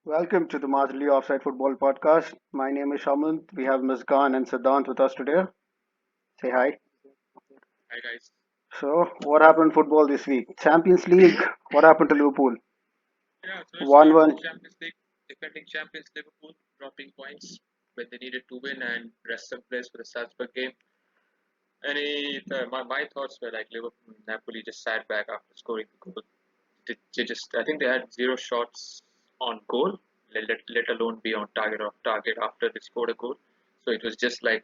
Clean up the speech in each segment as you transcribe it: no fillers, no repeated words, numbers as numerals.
Welcome to the Marginally Offside Football Podcast. My name is Shamant. We have Ms. Khan and Siddhant with us today. Say hi. Hi guys. So, what happened in football this week? Champions League. What happened to Liverpool? Yeah, so let's start with 1-1. Champions League. Defending champions Liverpool dropping points when they needed to win and rest some players for the Salzburg game. My thoughts were like Liverpool, Napoli just sat back after scoring the goal. I think they had zero shots on goal, let alone be on target after they scored a goal. So it was just like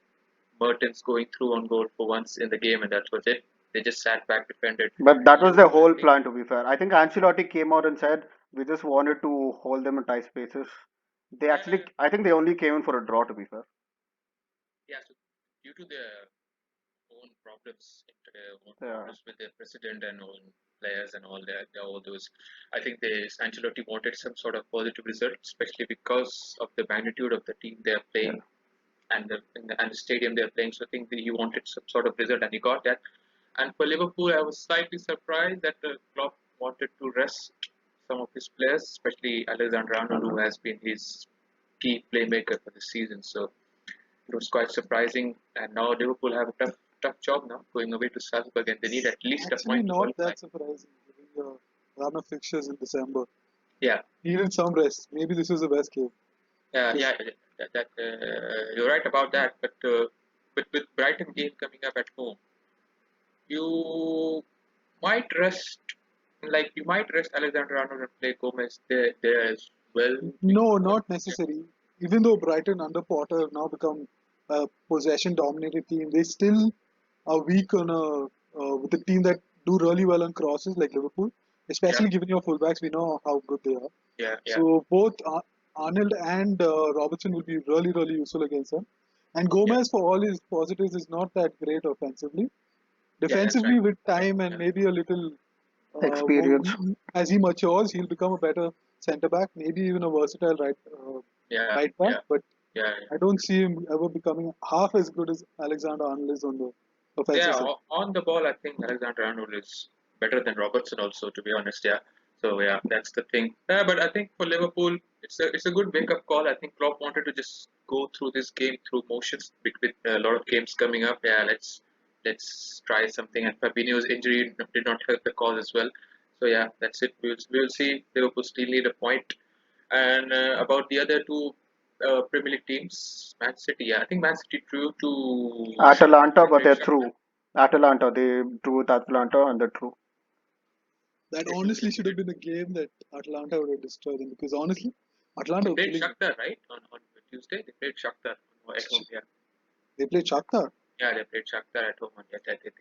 Mertens going through on goal for once in the game, and that was it. They just sat back, defended But that was the whole beautifully. plan, to be fair. I think Ancelotti came out and said, we just wanted to hold them in tight spaces. Yeah, I think they only came in for a draw, to be fair. yeah. So due to the own Yeah. problems with their president and own players and all those. I think Ancelotti wanted some sort of positive result, especially because of the magnitude of the team they are Yeah. playing and the stadium they are playing. So I think that he wanted some sort of result, and he got that. And for Liverpool, I was slightly surprised that Klopp wanted to rest some of his players, especially Alexander Arnold, who has been his key playmaker for the season. So it was quite surprising. And now Liverpool have a tough job now going away to Salzburg, and they need at least a Actually, point to not qualify. that surprising given the run of fixtures in December. Yeah, Needed some rest. Maybe this was the best game. yeah, Just you're right about that. But with Brighton game coming up at home, you might rest you might rest Alexander Arnold and play Gomez there as well. no, But not yeah, necessary. Even though Brighton under Potter have now become a possession-dominated team, they still are weak on a with a team that do really well on crosses like Liverpool. yeah, Especially given your fullbacks, we know how good they are. yeah, So both Arnold and Robertson will be really useful against them. And yeah, Gomez, for all his positives, is not that great offensively. yeah. That's right. Defensively, with Yeah, time and yeah, maybe a little, Experience. as he matures, he'll become a better centre back, maybe even a versatile yeah, right back. yeah, But yeah. I don't see him ever becoming half as good as Alexander Arnold is on the offensive Yeah, side. on the ball, I think Alexander Arnold is better than Robertson also, to be honest. Yeah. So yeah, that's the thing. Yeah, but I think for Liverpool, it's a good wake up call. I think Klopp wanted to just go through this game through motions with a lot of games coming up. Yeah, let's try something. And Fabinho's injury did not help the cause as well. So yeah, that's it. We'll see. Liverpool still need a point. And about the other two Premier League teams, Man City. Yeah, I think Man City drew to Atalanta, the but great they're Shakhtar. through. Atalanta, they drew with Atalanta and they're through. That They drew honestly should have been a game that Atlanta would have destroyed them because honestly, They Atlanta were played killing. Shakhtar, right? On Tuesday, they played Shakhtar at home. Yeah, They played Shakhtar. yeah, they played Shakhtar at home on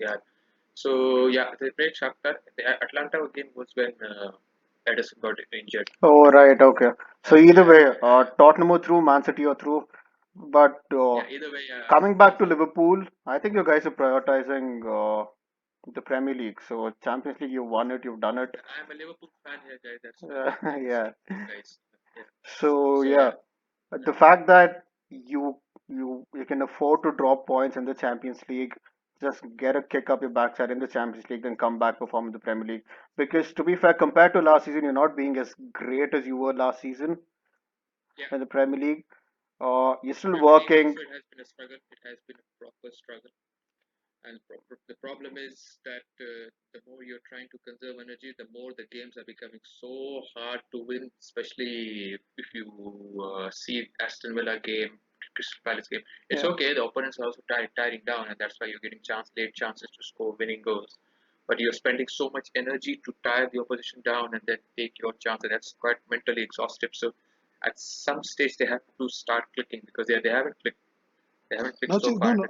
yeah. So yeah, they played Shakhtar. The Atlanta game was when Ederson got injured. Oh, right, okay. So either Yeah, way, Tottenham are through, Man City are through. But yeah. Either way, coming back to Liverpool, I think you guys are prioritizing the Premier League. So Champions League, you've won it, you've done it. I'm a Liverpool fan here, guys. That's why I'm saying this Yeah. to you guys. Yeah. So So yeah, yeah, the fact that you can afford to drop points in the Champions League, just get a kick up your backside in the Champions League, then come back perform in the Premier League. Because to be fair, compared to last season, you're not being as great as you were last season yeah. in the Premier League. You're still Premier League working. also it has been a struggle. It has been a proper struggle. And the problem is that the more you're trying to conserve energy, the more the games are becoming so hard to win. Especially if you see Aston Villa game, Crystal Palace game. It's Yeah. okay. The opponents are also tiring down, and that's why you're getting late chances to score winning goals. But you're spending so much energy to tire the opposition down and then take your chance, and that's quite mentally exhaustive. So at some stage they have to start clicking because they haven't clicked. They haven't clicked Now, so see, no, far. no,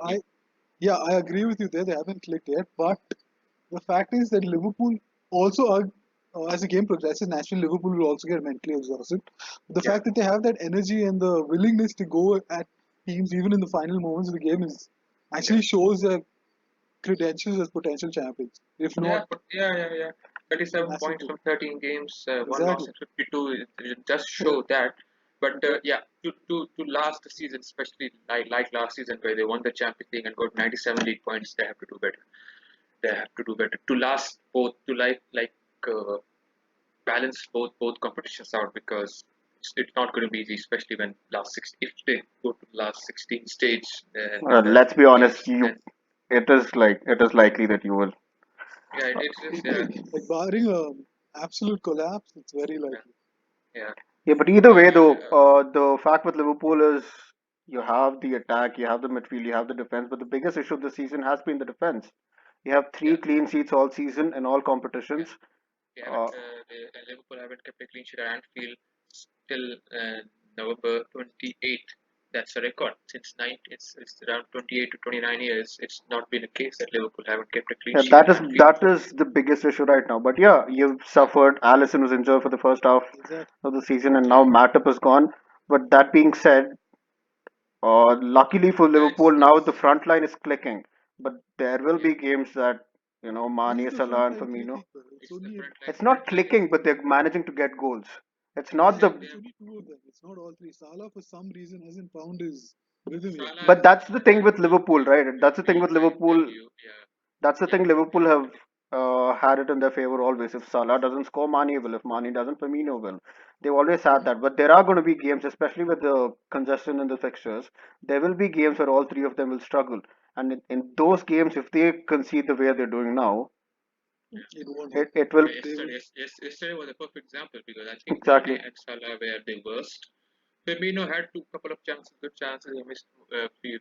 I agree with you there. They haven't clicked yet, but the fact is that Liverpool also are, as the game progresses, naturally Liverpool will also get mentally exhausted. The Yeah. fact that they have that energy and the willingness to go at teams even in the final moments of the game is Yeah. actually shows their credentials as potential champions. If Yeah, not but yeah. 37 massive points goal. from 13 games, one loss Exactly. and 52. It does Yeah. show that. But yeah, to last the season, especially like last season where they won the Champions League and got 97 league points, they have to do better. They have to do better to last both to balance both competitions out because it's not going to be easy, especially when last six if they go to last 16 stage, the Let's be honest, games. you Then it is likely that you will. yeah, it's just Like barring absolute collapse, it's very yeah, likely. yeah. Yeah, but either way, though, Uh, the fact with Liverpool is you have the attack, you have the midfield, you have the defense, but the biggest issue this season has been the defense. You have three yeah, clean sheets all season in all yeah. competitions. They Uh, haven't. Liverpool haven't kept a clean sheet at Anfield till November 28th. That's a record since it's around 28 to 29 years. It's not been a case that Liverpool haven't kept a clean yeah, sheet at Anfield. that is the biggest issue right now. But yeah, you've Yeah, suffered. Allison was injured for the first half Exactly. of the season, and yeah. now Matip is gone. But that being said, luckily for It's Liverpool, now the front line is clicking. But there will yeah. be games that Why is Mane, the Salah, front and line Firmino. clicking, bro? It's It's the only front line It's not clicking. clicking, but they're managing to get goals. It's not Yeah, the but it's yeah. only two of them. It's not all three. Salah for some reason hasn't found his rhythm yet. Salah but that's the thing has with not Liverpool, been right? That's the thing fit. with I tell Liverpool. you, yeah, That's the yeah, thing yeah, Liverpool have had it in their favor always. If Salah doesn't score, Mane will. If Mane doesn't, Firmino will. They've always had that. But there are going to be games, especially with the congestion in the fixtures. There will be games where all three of them will struggle. And in those games, if they concede the way they're doing now, yeah. It won't help. it will Yeah, They will. yesterday was a perfect example because I think Mane exactly. and Salah were the worst. Firmino had two couple of chances, good chances. He missed few,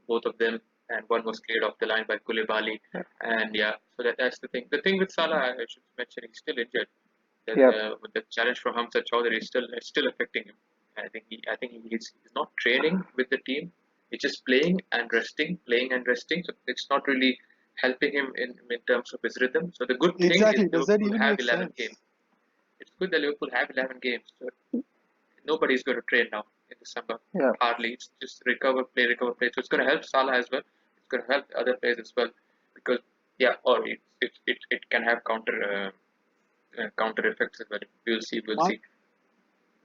both of them, and one was cleared off the line by Koulibaly. And yeah, so that's the thing. The thing with Salah, I should mention, he's still injured. Yeah. The challenge for Hamza Chowdhury is still affecting him. He's not training with the team. He's just playing and resting, playing and resting. So it's not really helping him in terms of his rhythm. So the good thing is Exactly. Does that Liverpool even have make 11 games. sense? It's good that Liverpool have 11 games. So nobody's going to train now in December. Yeah. Hardly. It's just recover, play. So it's going to help Salah as well. It's going to help the other players as well because yeah, or it can have counter effects as well. We'll My see.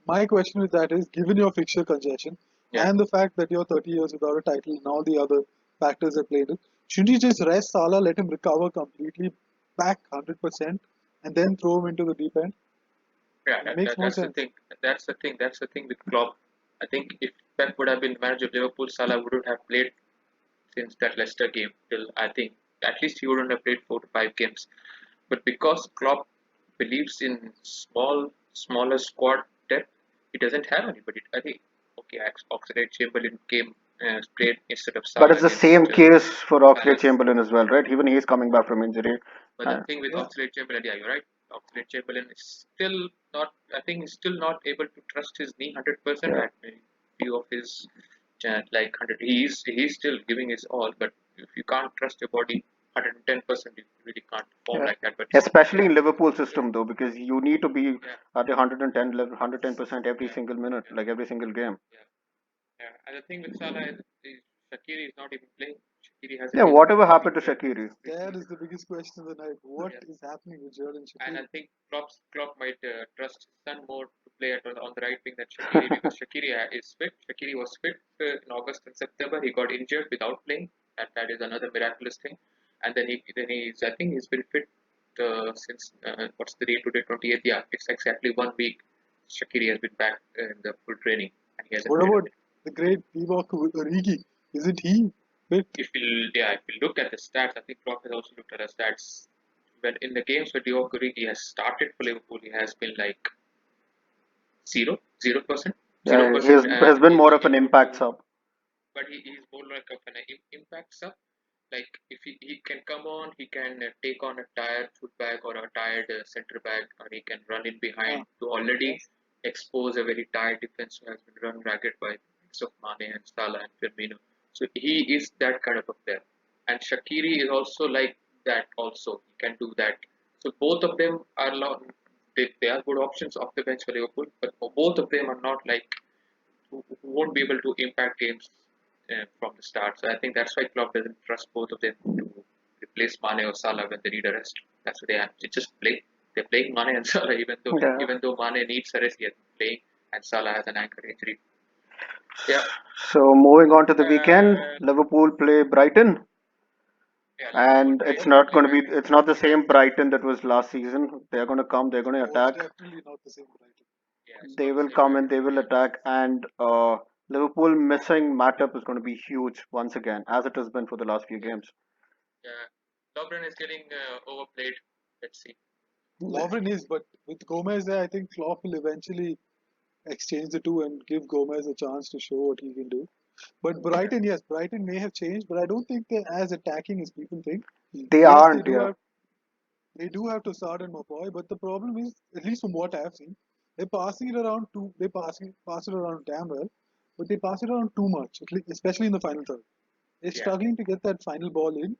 my question with that is, given your fixture congestion Yeah, and the fact that you're 30 years without a title and all the other factors that played it, shouldn't you just rest Salah, let him recover completely, back 100%, and then throw him into the deep end? yeah. It makes more That's the sense. thing. That's the thing with Klopp. I think if Pep would have been manager of Liverpool, Salah wouldn't have played since that Leicester game till I think at least he wouldn't have played 4 to 5 games. But because Klopp believes in smaller squad depth, he doesn't have anybody. I think okay, Oxlade-Chamberlain came played instead of But Salah it's the against same case for Oxlade Palace. Chamberlain as well, right? Even he's coming back from injury. But the Uh, thing with Yeah, Oxlade-Chamberlain, yeah, you're right. Oxlade-Chamberlain is still not. I think he's still not able to trust his knee 100%. yeah. At a few of his like 100, he's still giving his all. But if you can't trust your body 110%, you really can't perform Yeah. like that. But Especially yeah, in Liverpool system though, because you need to be yeah, at 110 level, 110% every yeah, single minute, yeah, like every single game. yeah, yeah. And the thing with Salah is Shaqiri is not even playing. Shaqiri hasn't Yeah, even whatever been happened to playing Shaqiri? that recently. is the biggest question of the night. What Yeah. is happening with Jordan And Shaqiri? I think Klopp might trust his son more to play on the right wing than Shaqiri because Shaqiri is fit. Shaqiri was fit in August and September. He got injured without playing, and that is another miraculous thing. And then he's I think he's been fit since what's the date today 28th. Yeah, it's exactly 1 week. Shaqiri has been back in the full training, and he hasn't What played a about minute. the great Divock Origi? Isn't he fit? If you look at the stats, I think Klopp has also looked at the stats. When in the games where Divock Origi has started for Liverpool, he has been like zero percent, zero Yeah, percent has been more of an input impact to. sub. But he's more like of an impact sub. Like if he can come on, he can take on a tired fullback or a tired centre back, or he can run in behind Ah, to already expose a very tired defense who has been run ragged by mix of Mane and Salah and Firmino. So he is that kind of a player, and Shakiri is also like that. Also, he can do that. So both of them are they are good options off the bench for Liverpool, but both of them are not like who won't be able to impact games from the start. So I think that's why Klopp doesn't trust both of them to replace Mane or Salah when they need a rest. That's what they have. They just play. They're playing Mane and Salah Yeah. even though Mane needs a rest, yet playing and Salah has an ankle injury. Yeah. So moving on to the weekend, Uh, Liverpool play Brighton, yeah. Liverpool and play Brighton. it's not the same Brighton that was last season. They're going to come. They're going to it was attack. definitely not the same Brighton. Yeah, I They saw the will same come right. and they will Yeah, attack, and Liverpool missing Matip is going to be huge once again, as it has been for the last few yeah, games. yeah. Lovren is getting overplayed. Let's see. Lovren is, but with Gomez there, I think Klopp will eventually exchange the two and give Gomez a chance to show what he can do. But Yeah, Brighton, yes, Brighton may have changed, but I don't think they're as attacking as people think. They Yes, aren't, yeah. they do have to start on McCoy, but the problem is, at least from what I have seen, they pass it around damn well, but they pass it around too much, especially in the final third. They're yeah, struggling to get that final ball in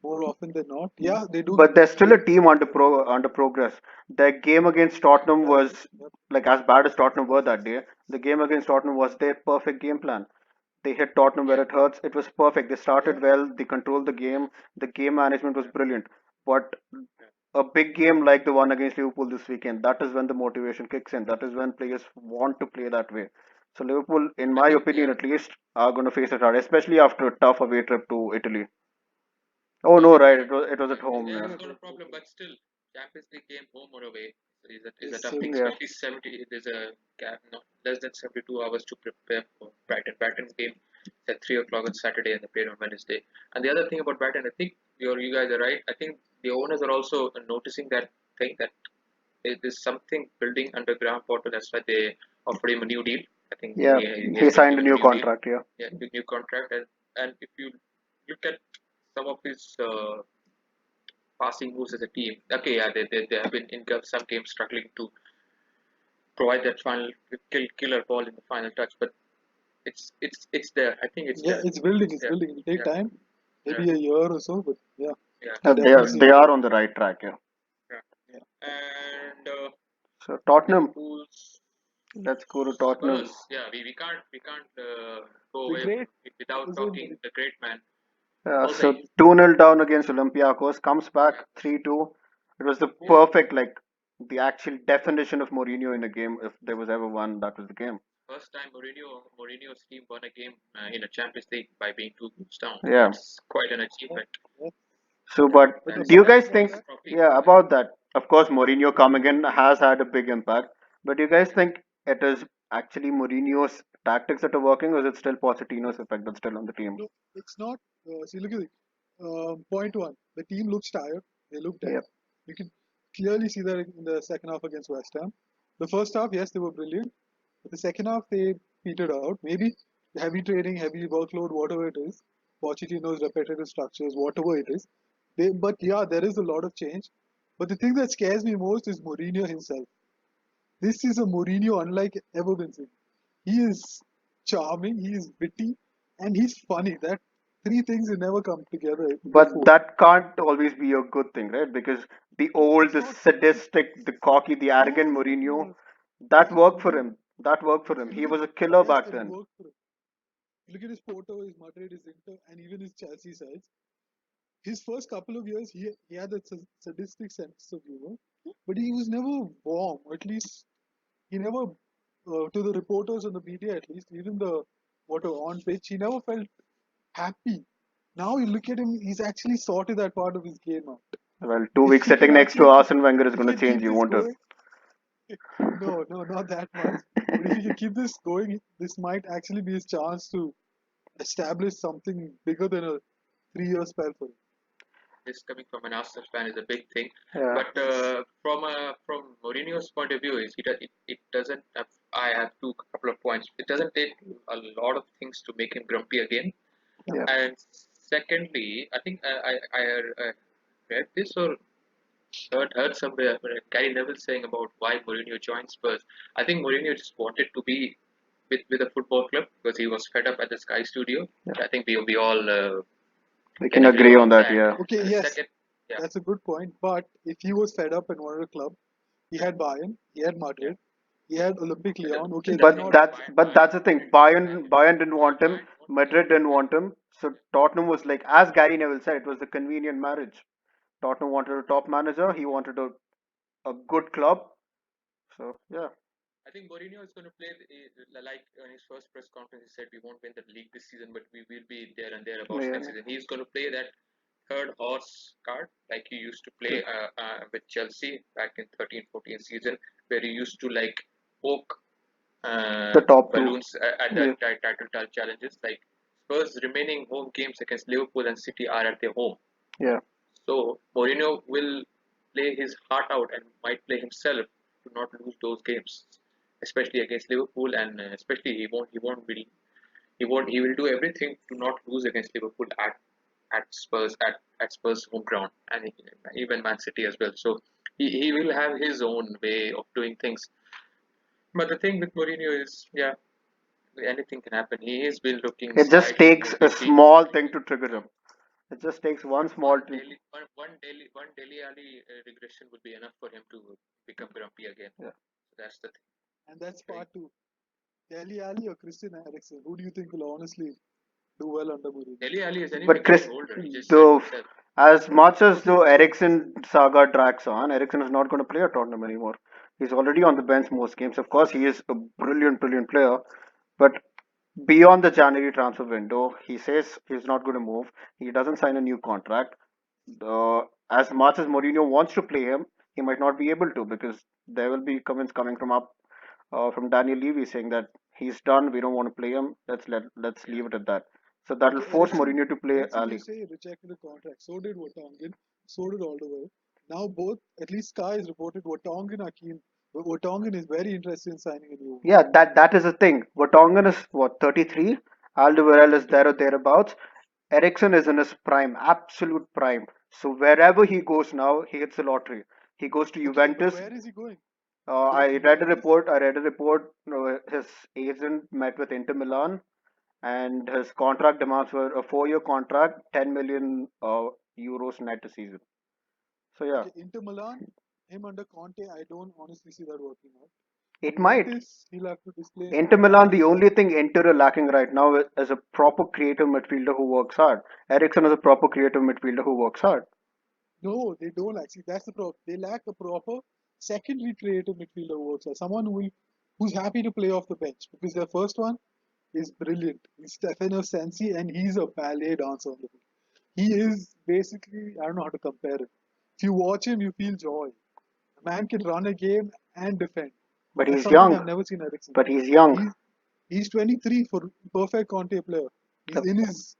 more often than not. Yeah, they do. But they're still They a team under progress. Their game against Tottenham exactly. was Yep. like as bad as Tottenham were that day. The game against Tottenham was their perfect game plan. They hit Tottenham where yeah, it hurts. It was perfect. They Yeah. started well. They controlled the game. The game management was brilliant. But yeah, a big game like the one against Liverpool this weekend, that is when the motivation kicks in. That is when players want to play that way. So Liverpool, in I my think opinion yeah. at least, are going to face it hard, especially after a tough away trip to Italy. Oh No, no, they right? did. It was at They, home. they Yeah. haven't got a Yes, yes, problem, yes. but still, Champions League game home or away is a Yes, tough thing. so Yeah. Especially 70. There's a gap, not less than 72 hours to prepare for Brighton. Brighton's game is at 3 o'clock on Saturday, and they played on Wednesday. And the other thing about Brighton, I think you guys are right. I think the owners are also noticing that thing that there's something building under Graham Potter. That's why they offered him a new deal. I think Yeah. he He has been signed a given a new new deal. contract. Yeah. Yeah, new contract, and if you look at some of his passing moves as a team. Okay, yeah, they have been in some games struggling to provide that final killer ball in the final touch, but it's there. I think it's yeah, there. it's building. It's It's there. building. It'll take Yeah, time, yeah, maybe a year or so, but yeah, yeah, you They definitely are see they it. are on the right track. Yeah. yeah. Yeah. And So Tottenham. Liverpool's Let's go to Tottenham. Spurs. Yeah, we can't go The away great without isn't talking the great man So Jose. 2-0 down against Olympiacos, comes back Yeah, 3-2. It was the yeah. perfect, like, the actual definition of Mourinho in a game. If there was ever one, that was the game. First time Mourinho's team won a game in a Champions League by being 2 goals down. Yeah. That's quite an yeah, achievement. yeah. So, but But the do you That's bad guys thing a is think, nice that trophy. yeah, Yeah. about that? Of course, Mourinho coming in has had a big impact. But do you guys think it is actually Mourinho's tactics that are working, or is it still Pochettino's effect that's still on the team? no, it's not. See, look at it. Point one, the team looks tired. They look dead. Yep. You can clearly see that in the second half against West Ham. The first half, yes, they were brilliant. But the second half, they petered out. Maybe heavy training, heavy workload, whatever it is. Pochettino's repetitive structures, whatever it is. But yeah, there is a lot of change. But the thing that scares me most is Mourinho himself. This is a Mourinho unlike ever been seen. He is charming, he is witty, and he's funny. That three things have never come together But before. that can't always be a good thing, right? Because the No, old, it's the not. It's, sadistic, the cocky, the arrogant no, no, Mourinho, no. that See, worked for Mourinho. him. That worked for him. See, He look at was a killer yes, back that then. worked for him. Look at his Porto, his Madrid, his Inter, and even his Chelsea sides. His first couple of years, he had that sadistic sense of humor, but he was never warm. At least he never, to the reporters and the media, at least, even the what on pitch, he never felt happy. Now you look at him; he's actually sorted that part of his game out. Well, 2 weeks If he can sitting next to actually keep, Arsene Wenger is if going he to can change keep you, this won't it? going, no, no, not that much. But if he can keep this going, this might actually be his chance to establish something bigger than a 3 year spell for him. This coming from an Arsenal fan is a big thing, Yeah. but Yes. from Mourinho's point of view, is it doesn't. Have, I have two couple of points. It doesn't take a lot of things to make him grumpy again. Yeah. And secondly, I think I read this or heard somewhere Gary Neville saying about why Mourinho joined Spurs. I think Mourinho just wanted to be with a football club because he was fed up at the Sky Studio. Yeah. I think we all We can can agree agree on on that. that. Yeah. Okay, And the yes, second, yeah, that's a good point. But if he was fed up and wanted a club, he had Bayern, he had yeah. Madrid, he had Olympic But Lyon. Okay, the they're But thing not. is, that's the thing. Bayern didn't want him. Bayern wanted him. Madrid didn't Yeah, want him. So Tottenham was like, as Gary Neville said, it was the convenient marriage. Tottenham wanted a top manager. He wanted a good club. So yeah. I think Mourinho is going to play like on his first press conference. He said we won't win the league this season, but we will be there and thereabouts Yeah. next season. He's going to play that third horse card like he used to True. play with Chelsea back in 13-14 season, where he used to like poke The top two. balloons at the Yeah, title challenges. Like Spurs' remaining home games against Liverpool and City are at their home, yeah. so Mourinho will play his heart out and might play himself to not lose those games, especially against Liverpool, and especially he will do everything to not lose against Liverpool at Spurs home ground, and even Man City as well. So he will have his own way of doing things. But the thing with Mourinho is, yeah, anything can happen. He has been looking It just slightly takes more. a small thing to trigger him. It just takes one small thing. One daily Ali regression would be enough for him to become grumpy again. Yeah. That's the thing. And that's Right. part two. Deli Ali or Christian Eriksen? Who do you think will honestly do well under Mourinho? Deli Ali is anyway But getting Chris, older. He just said though, himself. as much as Okay, though so Ericsson saga drags on, Ericsson is not going to play at Tottenham anymore. He's already on the bench most games. Of course, he is a brilliant, brilliant player. But beyond the January transfer window, he says he's not going to move. He doesn't sign a new contract. As much as Mourinho wants to play him, he might not be able to because there will be comments coming from Daniel Levy saying that he's done. We don't want to play him. Let's Yeah. leave it at that. So that will okay, force Ericsson. Mourinho to play Ericsson, you Ali. say he rejected the contract. So did Vertonghen. So did Alderweireld. Now both, at least Sky has reported Vertonghen are keen. But Vertonghen is very interested in signing a new Yeah, that is the thing. Vertonghen is what 33. Alderweireld is there or 33. thereabouts. Ericsson is in his prime, absolute prime. So wherever he goes now, he hits the lottery. He goes to Okay, but Juventus. where is he going? I To read a Juventus? report. I read a report. His agent met with Inter Milan, and his contract demands were a 4-year contract, 10 million euros net a season. So yeah, Okay, Inter Milan, him under Conte, I don't honestly see that working out. it might. Juventus, he'll have to display Inter Milan, the his. only thing Inter are lacking right now is a proper creative midfielder who works hard. Ericsson is a proper creative midfielder who works hard. No, they don't actually. That's the problem. They lack a proper secondary creative midfielder who works hard. Someone who's happy to play off the bench because their first one is brilliant. He's Stefano Sensi, and he's a ballet dancer on the field. He is basically, I don't know how to compare him. If you watch him, you feel joy. The man can run a game and defend. But That's he's something young. I've never seen Ericsson But do. he's young. He's he's 23 for perfect Conte player. He's Uh, in his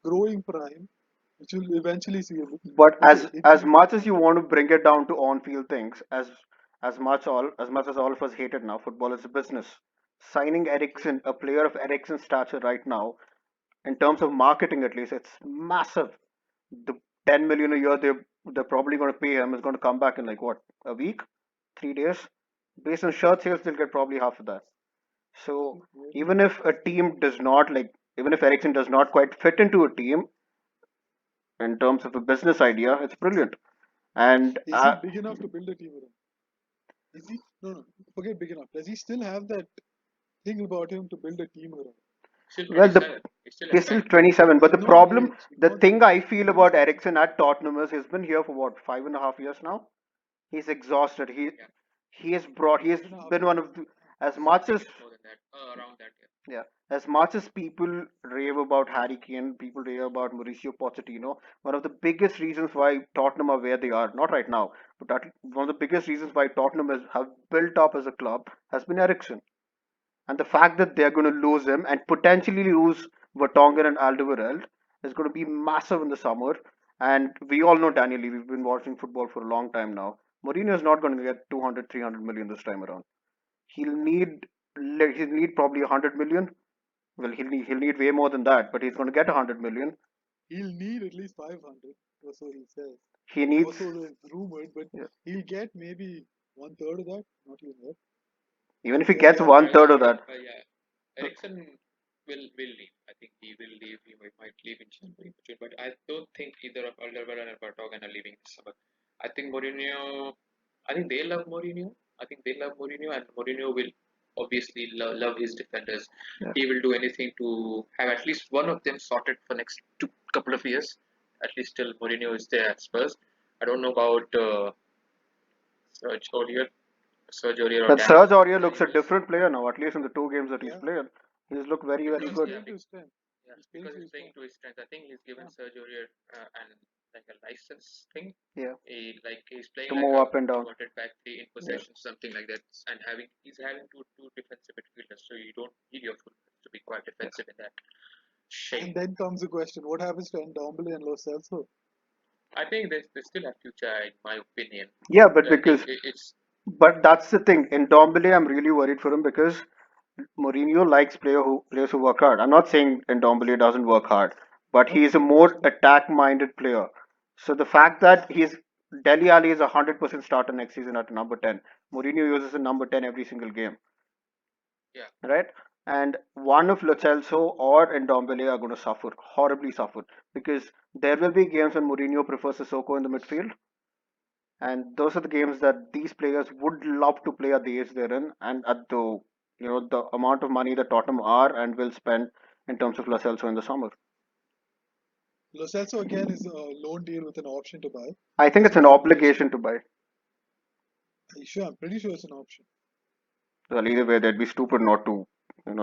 growing prime, which will eventually see him. But Okay, as much as you want to bring it down to on-field things, as much as all of us hate it now, football is a business. Signing Ericsson, a player of Ericsson's stature right now, in terms of marketing at least, it's massive. The 10 million a year they're probably going to pay him is going to come back in like what, a week, 3 days. Based on shirt sales, they'll get probably half of that. So even if a team does not like, even if Ericsson does not quite fit into a team in terms of a business idea, it's brilliant. And is he big enough to build a team around? Is he? No, no, forget big enough. Does he still have that thing about him to build a team around? Still well, the 27. He still has he's still time. 27. But He's the not problem, age. He's the not age. thing I feel He's about 27. Ericsson at Tottenham is he's been here for what, 5.5 years now. He's exhausted. He Yeah, he has brought. He has Five and a half been one years. of the, as much I as guess more than that. Around that. Yeah. yeah, as much as people rave about Harry Kane, people rave about Mauricio Pochettino. One of the biggest reasons why Tottenham are where they are, not right now, but one of the biggest reasons why Tottenham have built up as a club has been Ericsson. And the fact that they're going to lose him and potentially lose Vertonghen and Alderweireld is going to be massive in the summer. And we all know Daniel Lee. We've been watching football for a long time now. Mourinho is not going to get 200, 300 million this time around. He'll need he'll need probably 100 million. Well, he'll need way more than that, but he's going to get 100 million. He'll need at least 500, or so he says. He needs, Also, it's rumored, but yeah. he'll get maybe one third of that. Not even that. Even if he Maybe gets half. one third of that, Yeah. Ericsson will leave. I think he will leave. He might leave in January, June, but I don't think either of Alderweireld and Vertonghen are leaving this summer. I think Mourinho. I think they love Mourinho. I think they love Mourinho, and Mourinho will obviously love his defenders. yeah. He will do anything to have at least one of them sorted for next couple of years. At least till Mourinho is there at Spurs. I don't know about Serge Aurier, or But Serge Aurier looks a Daniels. different player now. At least in the two games that he's Yeah, played, he's looked very, very because he's Because good. yeah, playing to his strength. yeah, He's playing because to he's his playing strength. to his strength. I think he's given Yeah. Sergio Aurier and like a license thing. Yeah, He's playing to like move a up and down. inverted back three in Yeah. possession, something like that, and he's having two defensive midfielders, so you don't need your fullbacks to be quite defensive in that shape. And then comes the question: what happens to Ndombele and Lo Celso? I think they still have future, in my opinion. Yeah, but because It's but that's the thing. In Dombele, I'm really worried for him because Mourinho likes players who work hard. I'm not saying Ndombele doesn't work hard, but Nope. he's a more attack-minded player. So the fact Yeah. that he's Dele Alli is 100% starter next season at number 10. Mourinho uses a number 10 every single game, yeah. right? And one of Lo Celso or Ndombele are going to suffer, horribly suffer, because there will be games when Mourinho prefers Sissoko in the midfield, and those are the games that these players would love to play at the age they're in and at the amount of money that Tottenham are and will spend in terms of Lo Celso in the summer. Lo Celso again is a loan deal with an option to buy. I think That's it's an my information. obligation to buy. Are you sure? I'm pretty sure it's an option. Well, either way, they'd be stupid not to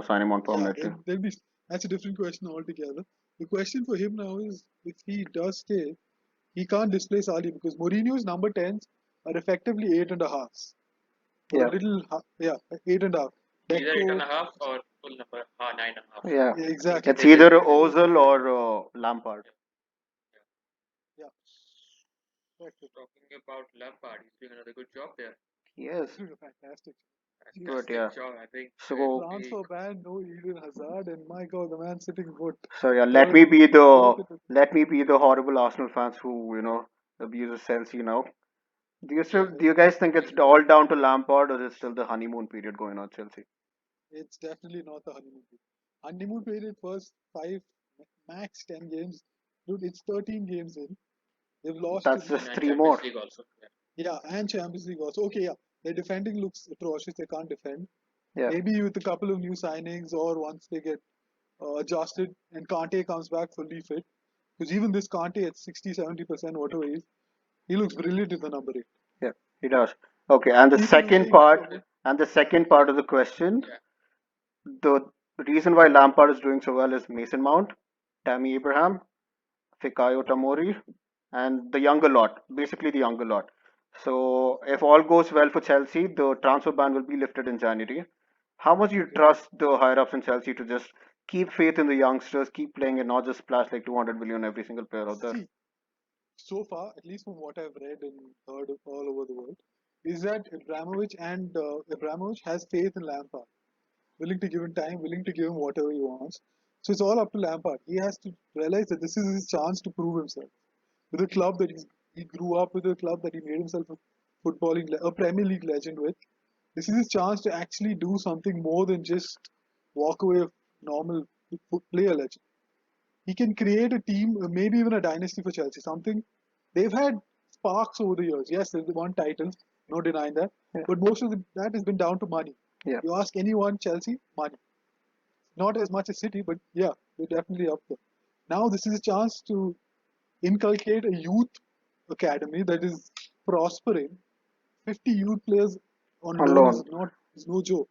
sign him on Yeah, permanently. there'll be. That's a different question altogether. The question for him now is if he does stay, he can't displace Ali because Mourinho's number 10s are effectively 8.5s. Or a Yeah, little, yeah, 8.5. Either eight and Deco, a half or full number, 9.5. yeah. yeah, I think exactly. It's they just either need it. Ozil or Lampard. Yeah. Yeah, exactly. Talking about Lampard, he's doing another good job there. Yes, Doing a fantastic. He's but Fantastic yeah. job. I think So transfer ban, no Eden Hazard, and my God, the man sitting good. so yeah, Got him broken. let me be the horrible Arsenal fans who abuses Chelsea now. yeah, Do you guys think it's all down to Lampard or is it still the honeymoon period going on Chelsea? It's definitely not the honeymoon period. Honeymoon period first 5, max 10 games. Dude, it's 13 games in. They've lost to That's the and just three Champions more. League also. Yeah. yeah, and Champions League also. Okay, yeah, their defending looks atrocious. They can't defend. Yeah, Maybe with a couple of new signings or once they get adjusted and Kante comes back fully fit. Because even this Kante at 60-70%, whatever he looks brilliant in the number 8. yeah, he does. Okay, and People are saying he's a the second part of the question, Yeah. the reason why Lampard is doing so well is Mason Mount, Tammy Abraham, Fikayo Tomori, and the younger lot, basically the younger lot. So if all goes well for Chelsea, the transfer ban will be lifted in January. How much you okay. trust the higher ups in Chelsea to just keep faith in the youngsters, keep playing, and not just splash like 200 million every single player out there? See, so far, at least from what I've read and heard all over the world, is that Abramovich has faith in Lampard, willing to give him time, willing to give him whatever he wants. So it's all up to Lampard. He has to realize that this is his chance to prove himself with a club that he grew up with, a club that he made himself a Premier League legend with. This is his chance to actually do something more than just walk away with normal player legend. He can create a team, maybe even a dynasty for Chelsea. Something they've had sparks over the years. Yes, they've won titles, no denying that. Yeah, But most of that has been down to money. yeah. You ask anyone, Chelsea, money. Not as much as City, but yeah, they're definitely up there. Now this is a chance to inculcate a youth academy that is prospering. 50 youth players on On loan loan. is no joke.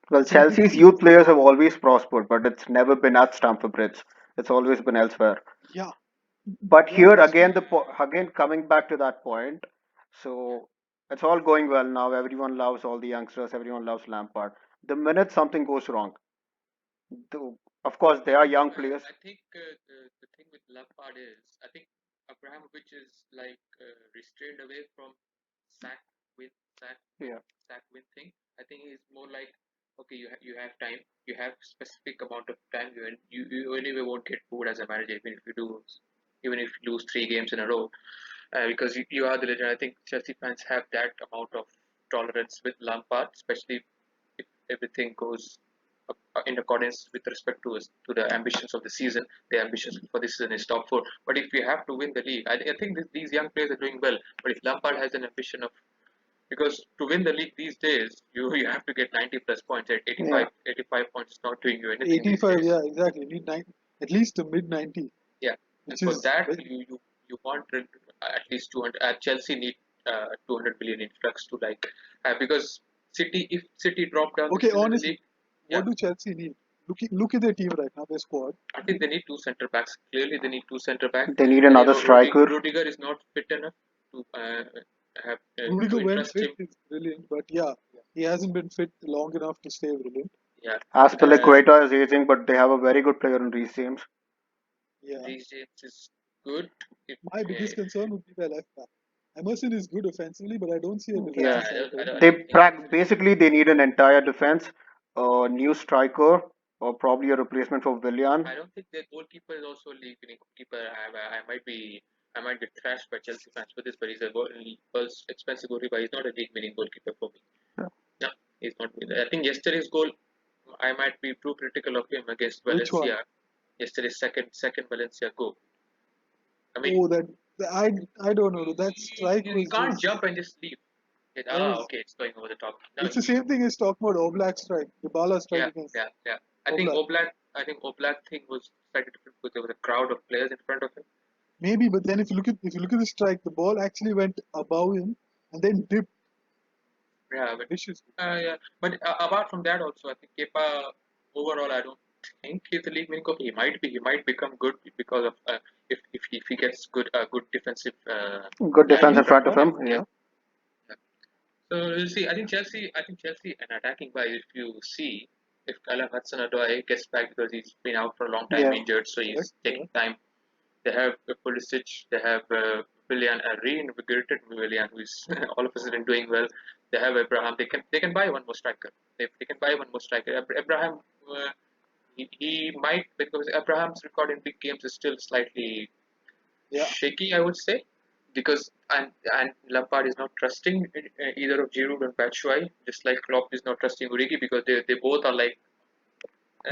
Well, It's something Chelsea's youth players have always prospered, but it's never been at Stamford Bridge. It's always been elsewhere. yeah, But yeah, here that's true. again, again coming back to that point, Yeah. so it's all going well now. Everyone loves all the youngsters. Everyone loves Lampard. The minute something goes wrong, of course they are young players. I think the thing with Lampard is, I think Abramovich is like restrained away from sack win, sack Yeah, sack win thing. I think he's more like, okay, you have time, you have specific amount of time. You anyway won't get bored as a manager even if you lose 3 games in a row, because you are the legend. I think Chelsea fans have that amount of tolerance with Lampard, especially if everything goes in accordance with respect to the ambitions of the season. The ambitions for this season is top four. But if you have to win the league, I think these young players are doing well. But if Lampard has an ambition of, because to win the league these days, you have to get 90 plus points. At yeah. 85 points is not doing you anything these 85, days. yeah, exactly. You need at least a mid 90, Yeah, and which for is that you want at least 200. Chelsea need 200 million influx to like because City, if City drop down this okay. season in the Honestly, league, yeah, what do Chelsea need? Look at their team right now, their squad. I think they need two center backs. Clearly, they need two center backs. They need I think another striker. Rudiger is not fit enough to have Rudiger to when entrust fit him. is brilliant, but yeah, he hasn't been fit long enough to stay brilliant. Yeah, uh, Aspilicueta is aging, but they have a very good player in Reece James. Yeah. Reece James is good. If, My biggest concern would be their left back. Emerson is good offensively, but I don't see a Yeah, defensive side to him. I don't think basically they need an entire defense, a new striker, or probably a replacement for Willian. I don't think their goalkeeper is also a league winning goalkeeper. I might get trashed by Chelsea fans for this, but he's a world expensive goalkeeper. He's not a league winning goalkeeper for me. No, he's not. I think yesterday's goal, I might be too critical of him against Which one? Valencia. Yesterday's second Valencia goal. I mean, Oh, I don't know. That strike you was can't just jump and just leave. that was. Okay, it's going over the top. No, It's the same thing as talking about Oblak strike, the Bala strike yeah, against yeah, yeah. Oblak. I think Oblak thing was slightly different because there was a crowd of players in front of him. Maybe, but then if you look at the strike, the ball actually went above him and then dipped Yeah, but viciously. yeah. But apart from that, also, I think Kepa overall, I don't think he's the league winning coach. He might be. He might become good because of if he gets good defensive Good Yeah, defense line in he's front of front. done him. it. Yeah. Yeah, Yeah. So we'll see. I think Chelsea, an attacking wise, if you see, if Callum Hudson-Odoi gets back because he's been out for a long time yeah. injured, so Correct, he's taking correct. time. They have Pulisic, they have Willian, a reinvigorated Willian, who is all of a sudden doing well. They have Abraham. They can buy one more striker. They can buy one more striker. Abraham, he might, because Abraham's record in big games is still slightly Yeah, shaky, I would say, because and Lampard is not trusting either of Giroud and Batshuayi, just like Klopp is not trusting Origi because they both are like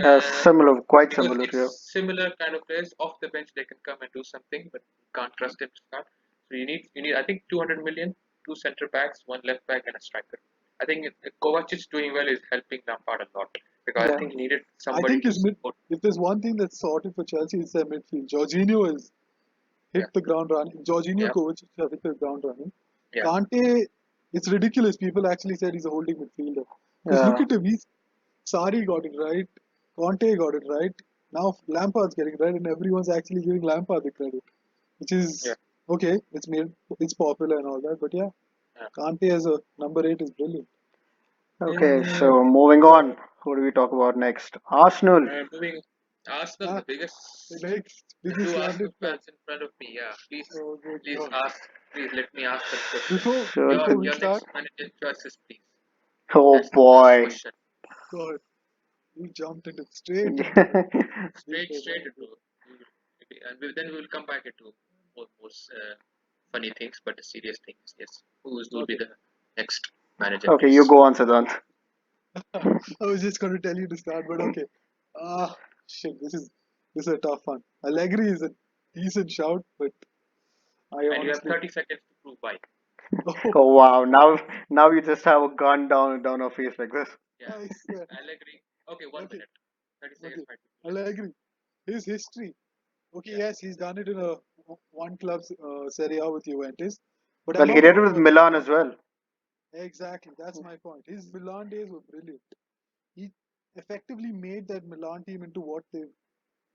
uh, Similar, quite because similar. it's Yeah, similar kind of players off the bench they can come and do something, but you can't trust them to start. So you need I think 200 million, two center backs, one left back, and a striker. I think Kovacic doing well is helping Lampard a lot because I yeah. think he needed I somebody think to his mid. support. If there's one thing that's sorted for Chelsea, it's their midfield. Jorginho has Yeah, hit the ground running. Jorginho yeah, Kovacic have hit the ground running. yeah, Kante, it's ridiculous. People actually said he's a holding midfielder. Because look Yeah. at him. Sari got it right. Conte got it right. Now Lampard's getting it right, and everyone's actually giving Lampard the credit, which yeah, is okay. It's popular and all that, but yeah, yeah. Kante as a number 8 is brilliant. Okay, Uh, so moving on. Who do we talk about next? Arsenal. moving Arsenal, Ah, the the biggest next biggest two landed Arsenal club. fans in front of me. Yeah, Oh good please God! ask, please let me ask them question. So Before we Your start, next manager choices, please. oh That's the first boy. question. God, you jumped straight into the deep Straight end. into and then we will come back into more funny things, but the serious things. Yes, who will be Okay, the next manager, Okay, you please? go on, Siddhant. I was just going to tell you to start, but okay. Ah, shit, this is a tough one. Allegri is a decent shout, but I And you have honestly, 30 seconds to prove why. oh, Oh wow. Now you just have a gun down our face like this. Yeah, I swear. Allegri. Okay, one Okay, minute. 30 seconds okay. might be too less. Allegri, his history. Okay, Yeah, yes, he's done it in a one club Serie A with Juventus, but Well, I'm he not did it talking with about Milan as well. exactly. That's my point. His Milan days were brilliant. He effectively made that Milan team into what they've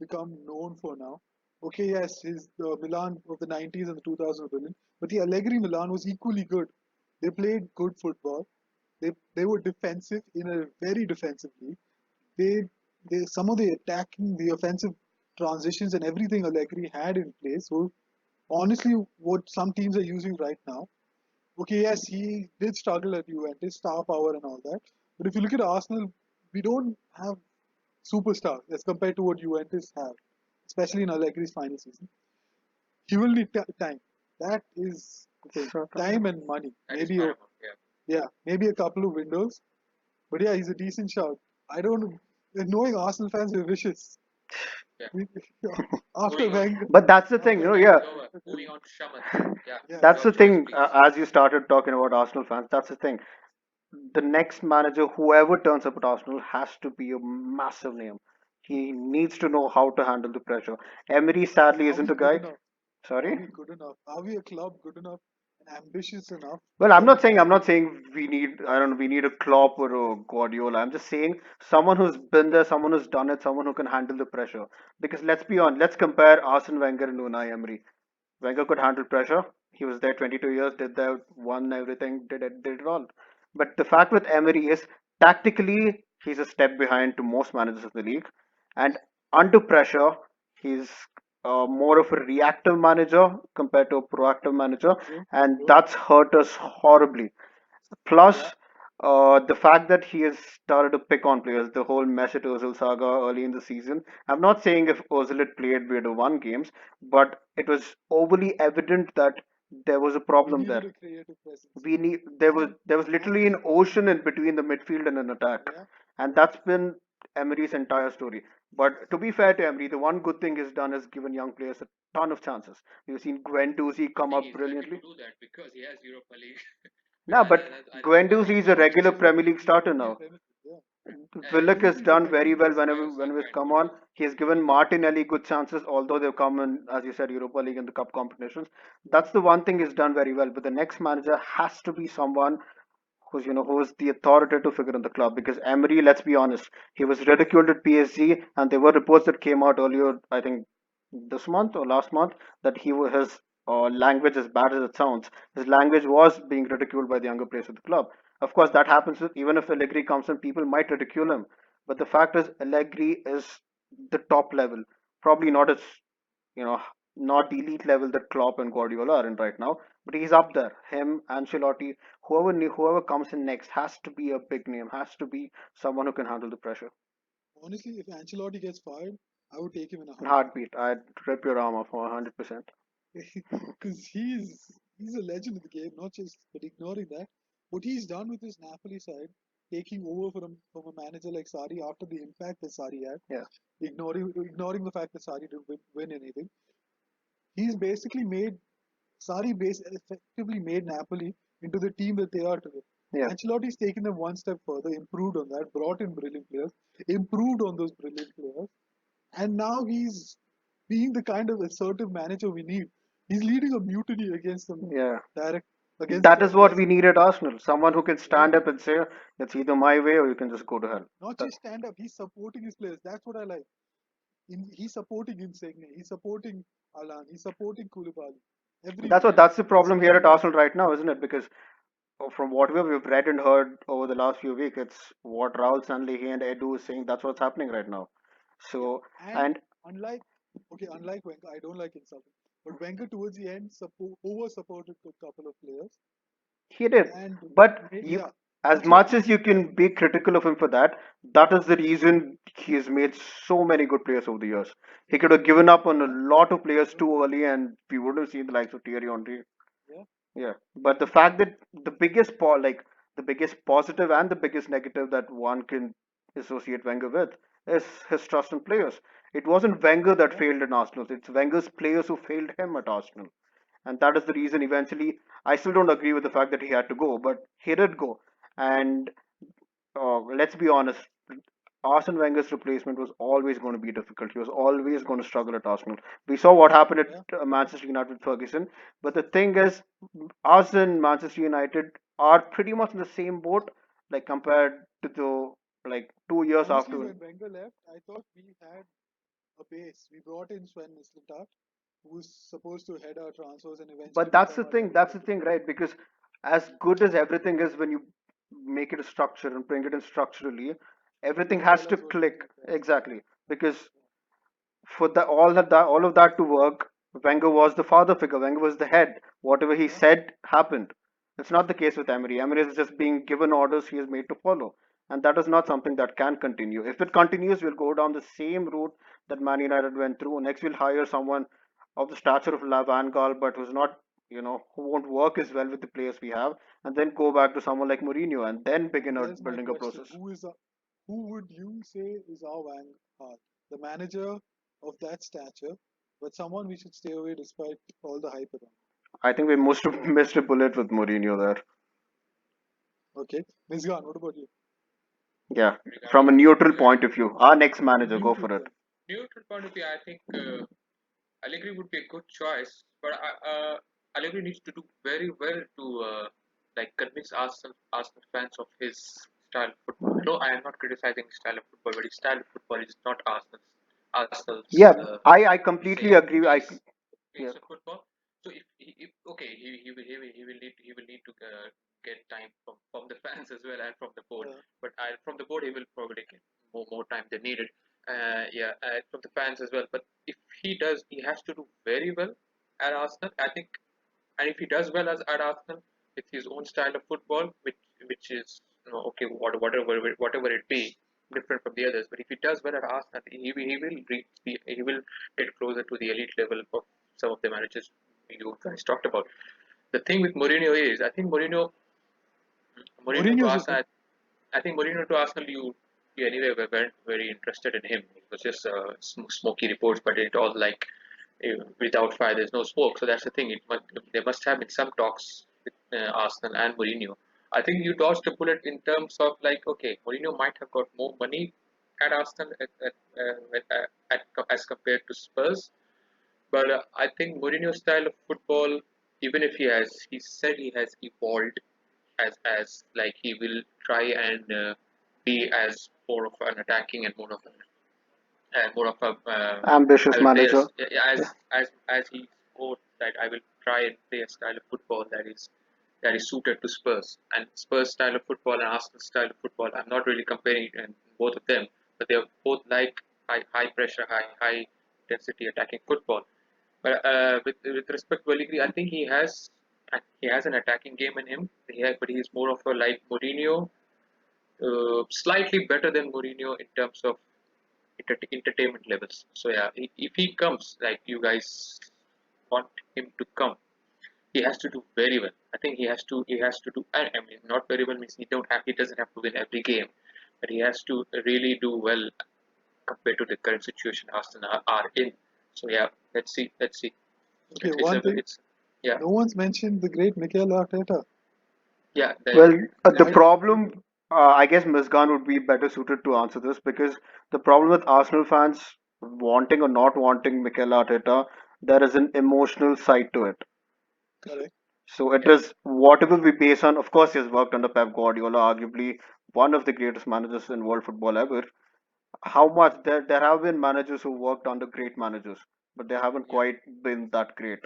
become known for now. Okay, yes, his Milan of the 90s and the 2000s were brilliant, but the Allegri Milan was equally good. They played good football. They were defensive in a very defensive league. They some of the attacking, the offensive transitions and everything Allegri had in place. So honestly, what some teams are using right now. Okay, yes, he did struggle at Juventus, star power and all that. But if you look at Arsenal, we don't have superstars as compared to what Juventus have, especially in Allegri's final season. He will need time. That is the thing. Certainly. Time and money. that is Maybe paramount. Yeah, maybe a couple of windows. But yeah, he's a decent shout. I don't knowing Arsenal fans are vicious. yeah. After Moving on. Wenger, But that's the thing, after Wenger yeah. is over. Moving on to Shaman. Yeah, yeah, That's your the choice, thing. please. As you started talking about Arsenal fans, that's the thing. The next manager, whoever turns up at Arsenal, has to be a massive name. He needs to know how to handle the pressure. Emery but sadly are isn't we a good guy. enough? Are Sorry. we good enough? Are we a club good enough and ambitious enough Well, where he I'm can not saying we need, I don't know, we need a Klopp or a Guardiola. I'm just saying someone who's been there, someone who's done it, someone who can handle the pressure. Because let's be honest, let's compare Arsene Wenger and Unai Emery. Wenger could handle pressure. He was there 22 years, did that, won everything, did it all. But the fact with Emery is tactically he's a step behind to most managers of the league, and under pressure he's more of a reactive manager compared to a proactive manager, true, and true. that's hurt us horribly. Yeah, Plus, the fact that he has started to pick on players, the whole Mesut Ozil saga early in the season. I'm not saying if Ozil had played, we'd have won games, but it was overly evident that there was a we problem needed there. a creative presence, There was and literally an ocean in between the midfield and an attack, yeah, and that's been Emery's entire story. But to be fair to Emery, the one good thing he's done is given young players a ton of chances. You've seen Guendouzi I come think up he's happy to brilliantly. do that because he has Europa League. Nah, but I think that's Guendouzi is a the regular which is a Premier League starter immediate now. benefit. Yeah, Willock has Guendouzi is done very effectively well starting. whenever he's Saka and come on. Willock. He has given Martinelli good chances, although they've come in, as you said, Europa League and the cup competitions. That's the one thing he's done very well. But the next manager has to be someone who's the authoritative figure in the club. Because Emery, let's be honest, he was ridiculed at PSG, and there were reports that came out earlier, I think this month or last month, that his language, as bad as it sounds, his language was being ridiculed by the younger players of the club. Of course, that happens even if Allegri comes in, people might ridicule him. But the fact is, Allegri is the top level, probably not as you know, not the elite level that Klopp and Guardiola are in right now, but he's up there. Him, Ancelotti, whoever comes in next has to be a big name, has to be someone who can handle the pressure. Honestly, if Ancelotti gets fired, I would take him in a heartbeat Heartbeat, I'd rip your arm off 100%. because he's a legend in the game. Not just but ignoring that, what he's done with his Napoli side, taking over from a manager like Sari after the impact that Sari had, Yeah, ignoring the fact that Sari didn't win anything, he's basically made effectively made Napoli into the team that they are today. yeah. Ancelotti's taken them one step further, improved on that, brought in brilliant players, improved on those brilliant players, and now he's being the kind of assertive manager we need. He's leading a mutiny against them Yeah. direct against That the is what we opposition. need at Arsenal. Someone who can Yeah. stand up and say, it's either my way or you can just go to hell. Not That, just stand up, he's supporting his players. That's what I like. He's supporting Insigne, he's supporting Alan, he's supporting Koulibaly. Everybody. that's the He's problem here at standing up. Arsenal right now, isn't it? Because from what we've read and heard over the last few weeks, it's what Raul Sanlihi and Edu is saying. That's what's happening right now. Yeah. So, And and unlike unlike Wenger, I don't like insulting. But Wenger towards the end over supported a couple of players. he did. And But yeah, as which led much to as you bad can be impact. critical of him for that, that is the reason he has made so many good players over the years. He could have given up on a Yeah, lot of players true. too early, and we would have seen the likes of Thierry Henry. Yeah. Yeah, but the fact that the biggest positive and the biggest negative that one can associate Wenger with is his trust in players. It wasn't Wenger that Yeah. failed in Arsenal. It's Wenger's players who failed him at Arsenal, and that is the reason. Eventually, I still don't agree with the fact that he had to go, but he did go. And let's be honest, Arsene Wenger's replacement was always going to be difficult. He was always going to struggle at Arsenal. We saw what happened Yeah. at Manchester United with Ferguson. But the thing is, us and Manchester United are pretty much in the same boat, like compared to the like 2 years Honestly, after. when Wenger left, I thought we had a base. We brought in Sven Mislintat, who was supposed to head our transfers and eventually But that's become the our thing. director That's of the thing, football. right? Because as good as everything is, when you make it a structure and bring it in structurally, We everything don't has to realize what goes click across. exactly. Because for all of that to work, Wenger was the father figure. Wenger was the head. Whatever he Yeah. said happened. It's not the case with Emery. Emery is just being given orders he is made to follow, and that is not something that can continue. If it continues, we'll go down the same route that Man United went through. Next, we'll hire someone of the stature of Van Gaal, but who's not, who won't work as well with the players we have, and then go back to someone like Mourinho, and then begin And a there's my building a question: process. who would you say is our Vanguard? The manager of that stature, but someone we should stay away despite all the hype around. I think we must have missed a bullet with Mourinho there. Okay, Mizgan, what about you? Yeah, from a Regarding neutral yeah, point of view. Our next From a manager, go neutral for it. point. neutral point of view, I think Allegri would be a good choice. But Allegri needs to do very well to like convince Arsenal fans of his style of football. No, I am not criticizing his style of football, but his style of football is not Arsenal's Yeah, I completely same agree. Yeah. pace of football. So if okay, he will need to get time from the fans as well and from the board. Yeah. But from the board, he will probably get more time than needed. Yeah, from the fans as well. But if he does, he has to do very well at Arsenal. I think, and if he does well as at Arsenal with his own style of football, which is okay, whatever it be, different from the others. But if he does well at Arsenal, he will reach he will get closer to the elite level of some of the managers you guys talked about. The thing with Mourinho is, I think Mourinho to Mourinho is Arsenal, I think Mourinho to Arsenal, you anyway weren't very interested in him. It was just smoky reports, but it all like without fire, there's no smoke. So that's the thing. There must have been some talks with Arsenal and Mourinho. I think you dodged a bullet in terms of like, okay, Mourinho might have got more money at Arsenal as compared to Spurs, but I think Mourinho's style of football, even if he said he has evolved as like he will try and be as more of an attacking and more of a I Ambitious will play manager. Yeah. as he wrote that I will try and play a style of football that is suited to Spurs and Spurs style of football and Arsenal style of football. I'm not really comparing both of them, but they are both like high pressure, high intensity attacking football. But with respect to Allegri, I think he has an attacking game in him. But he's more of a like Mourinho, slightly better than Mourinho in terms of entertainment levels. So yeah, if he comes like you guys want him to come, he has to do very well. I think he has to do. I mean, not very well means he doesn't have to win every game, but he has to really do well compared to the current situation Arsenal are in. So yeah, let's see. okay. One thing, It's yeah, no one's mentioned the great Mikel Arteta. yeah. Well, the Why? problem, I guess Musgan would be better suited to answer this because the problem with Arsenal fans wanting or not wanting Mikel Arteta, there is an emotional side to it. Correct. So it Yeah, is whatever we base on. Of course, he has worked under Pep Guardiola, arguably one of the greatest managers in world football ever. How much there have been managers who worked under great managers, but they haven't yeah, quite been that great.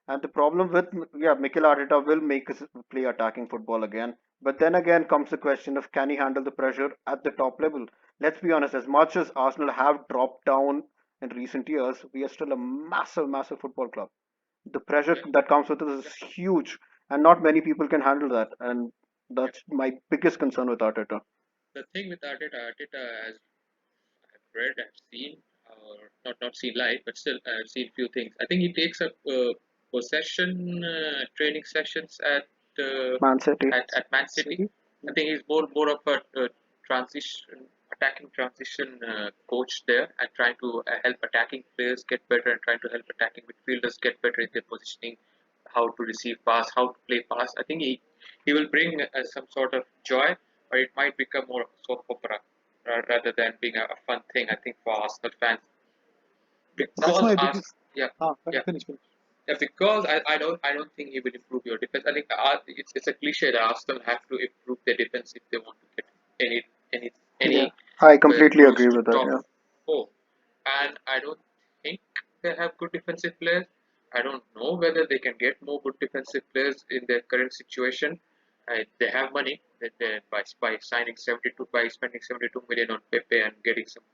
And the problem with Mikel Arteta will make us play attacking football again. But then again comes the question of can he handle the pressure at the top level? Let's be honest, as much as Arsenal have dropped down in recent years, we are still a massive football club. The pressure yeah. that comes with it is huge, and not many people can handle that. And that's my biggest concern with Arteta. The thing with Arteta, as I've read, I've seen, or not seen live, but still I've seen few things. I think he takes up possession training sessions Man City. at Man City. City. I think he's more of a transition attacking transition coach there and trying to help attacking players get better and trying to help attacking midfielders get better in their positioning, how to receive pass, how to play pass. I think he will bring some sort of joy, but it might become more of a soap opera rather than being a fun thing. I think for Arsenal fans That's because my Ars biggest. yeah yeah Finish. yeah, because I don't think he will improve your defense. I think it's a cliche that Arsenal have to improve their defense if they want to get any any Yeah, any I where completely close agree to with that. top Yeah. four. And I don't think they have good defensive players. I don't know whether they can get more good defensive players in their current situation. They have money by signing 72 by spending 72 million on Pepe and getting some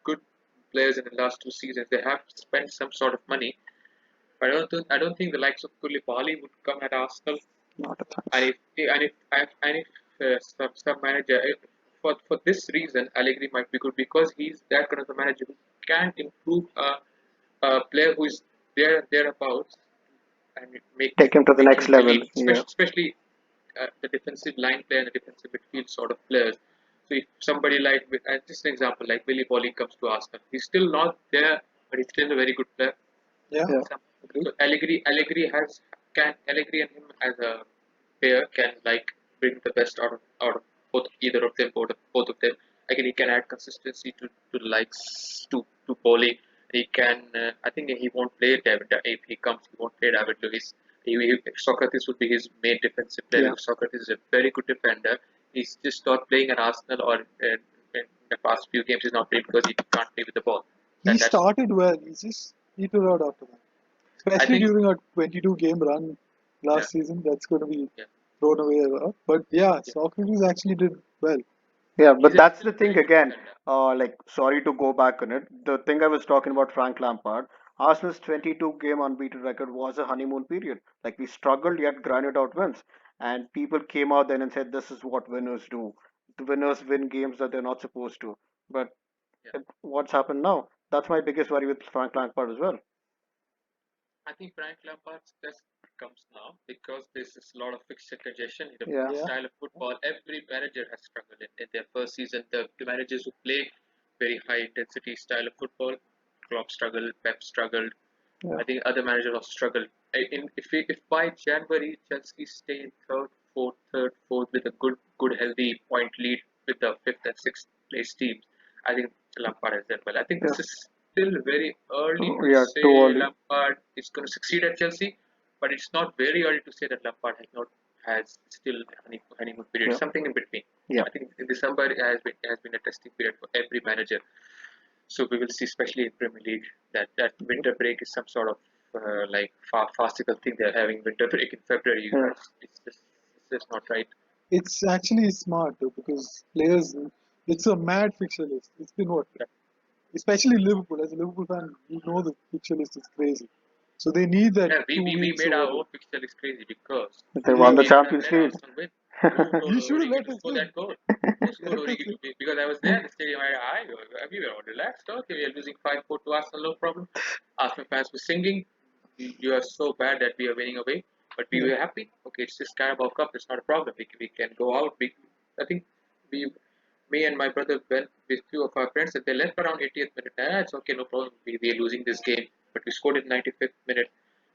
good players in the last two seasons. They have spent some sort of money. I don't think the likes of Koulibaly would come at Arsenal. Not a And chance. if some manager for this reason Allegri might be good because he's that kind of a manager who can improve a player who is thereabouts and Take him to the make him next level. elite, Yeah. especially the defensive line player and the defensive midfield sort of players. So if somebody like just an example like Billy Bolly comes to Arsenal, he's still not there, but he's still a very good player. Yeah. Yeah. Some, Agreed. so Allegri and him as a pair can like bring the best out of either of them, both of them. Again, he can add consistency to the likes to Bowley. He can. I think he won't play David if he comes. He won't play David Lewis. Socrates would be his main defensive player Yeah. because Socrates is a very good defender. He's just not playing at Arsenal or in the past few games he's not played because he can't play with the ball. He That's started well. He just petered out after that. I Especially think during a 22 game run yeah last season. That's going to be yeah thrown away a lot. But yeah, yeah. Socrates actually did well. Yeah, He's but that's still the a thing very good again. defender. Like, sorry to go back on it. The thing I was talking about Frank Lampard, Arsenal's 22 game unbeaten record was a honeymoon period. Like, we struggled yet grinded out wins. And people came out then and said, this is what winners do. The winners win games that they're not supposed to. But Yeah. what's happened now? That's my biggest worry with Frank Lampard as well. I think Frank Lampard's best comes now because there's this lot of fixture congestion. The Yeah. Yeah. style of football, every manager has struggled in their first season. The managers who play very high intensity style of football, Klopp struggled, Pep struggled. Yeah. I think other managers have struggled. If by January Chelsea stay in third, fourth with a good healthy point lead with the fifth and sixth place teams, I think Lampard has done well. I think Yeah. this is still very early to Yeah, too say early. Lampard is going to succeed at Chelsea, but it's not very early to say that Lampard has still honeymoon period. Yeah. Something in between. Yeah. I think in December has been a testing period for every manager. So we will see, especially in Premier League, that winter break is some sort of like farcical thing. They're having winter break in February. Yeah. It's just not right. It's actually smart though because players, it's a mad fixture list. It's been what? Yeah, Especially Liverpool. As a Liverpool fan, you know the fixture list is crazy. So they need that yeah we, two we, we weeks made our over own fixture list crazy because They three won the there. Yeah. games and Champions then League. Arsenal win. Who told You should have Origi let to us score win. that goal? Who scored Let us Origi win. because I was there in the stadium. We were all relaxed. Okay, we are losing 5-4 to Arsenal, no problem. Arsenal fans were singing. You are so bad that we are winning away, but we Yeah. were happy. Okay, it's just Carabao Cup. It's not a problem. We can go out. I think we, me and my brother went with few of our friends, and they left around 80th minute. It's okay, no problem. We are losing this game, but we scored in 95th minute.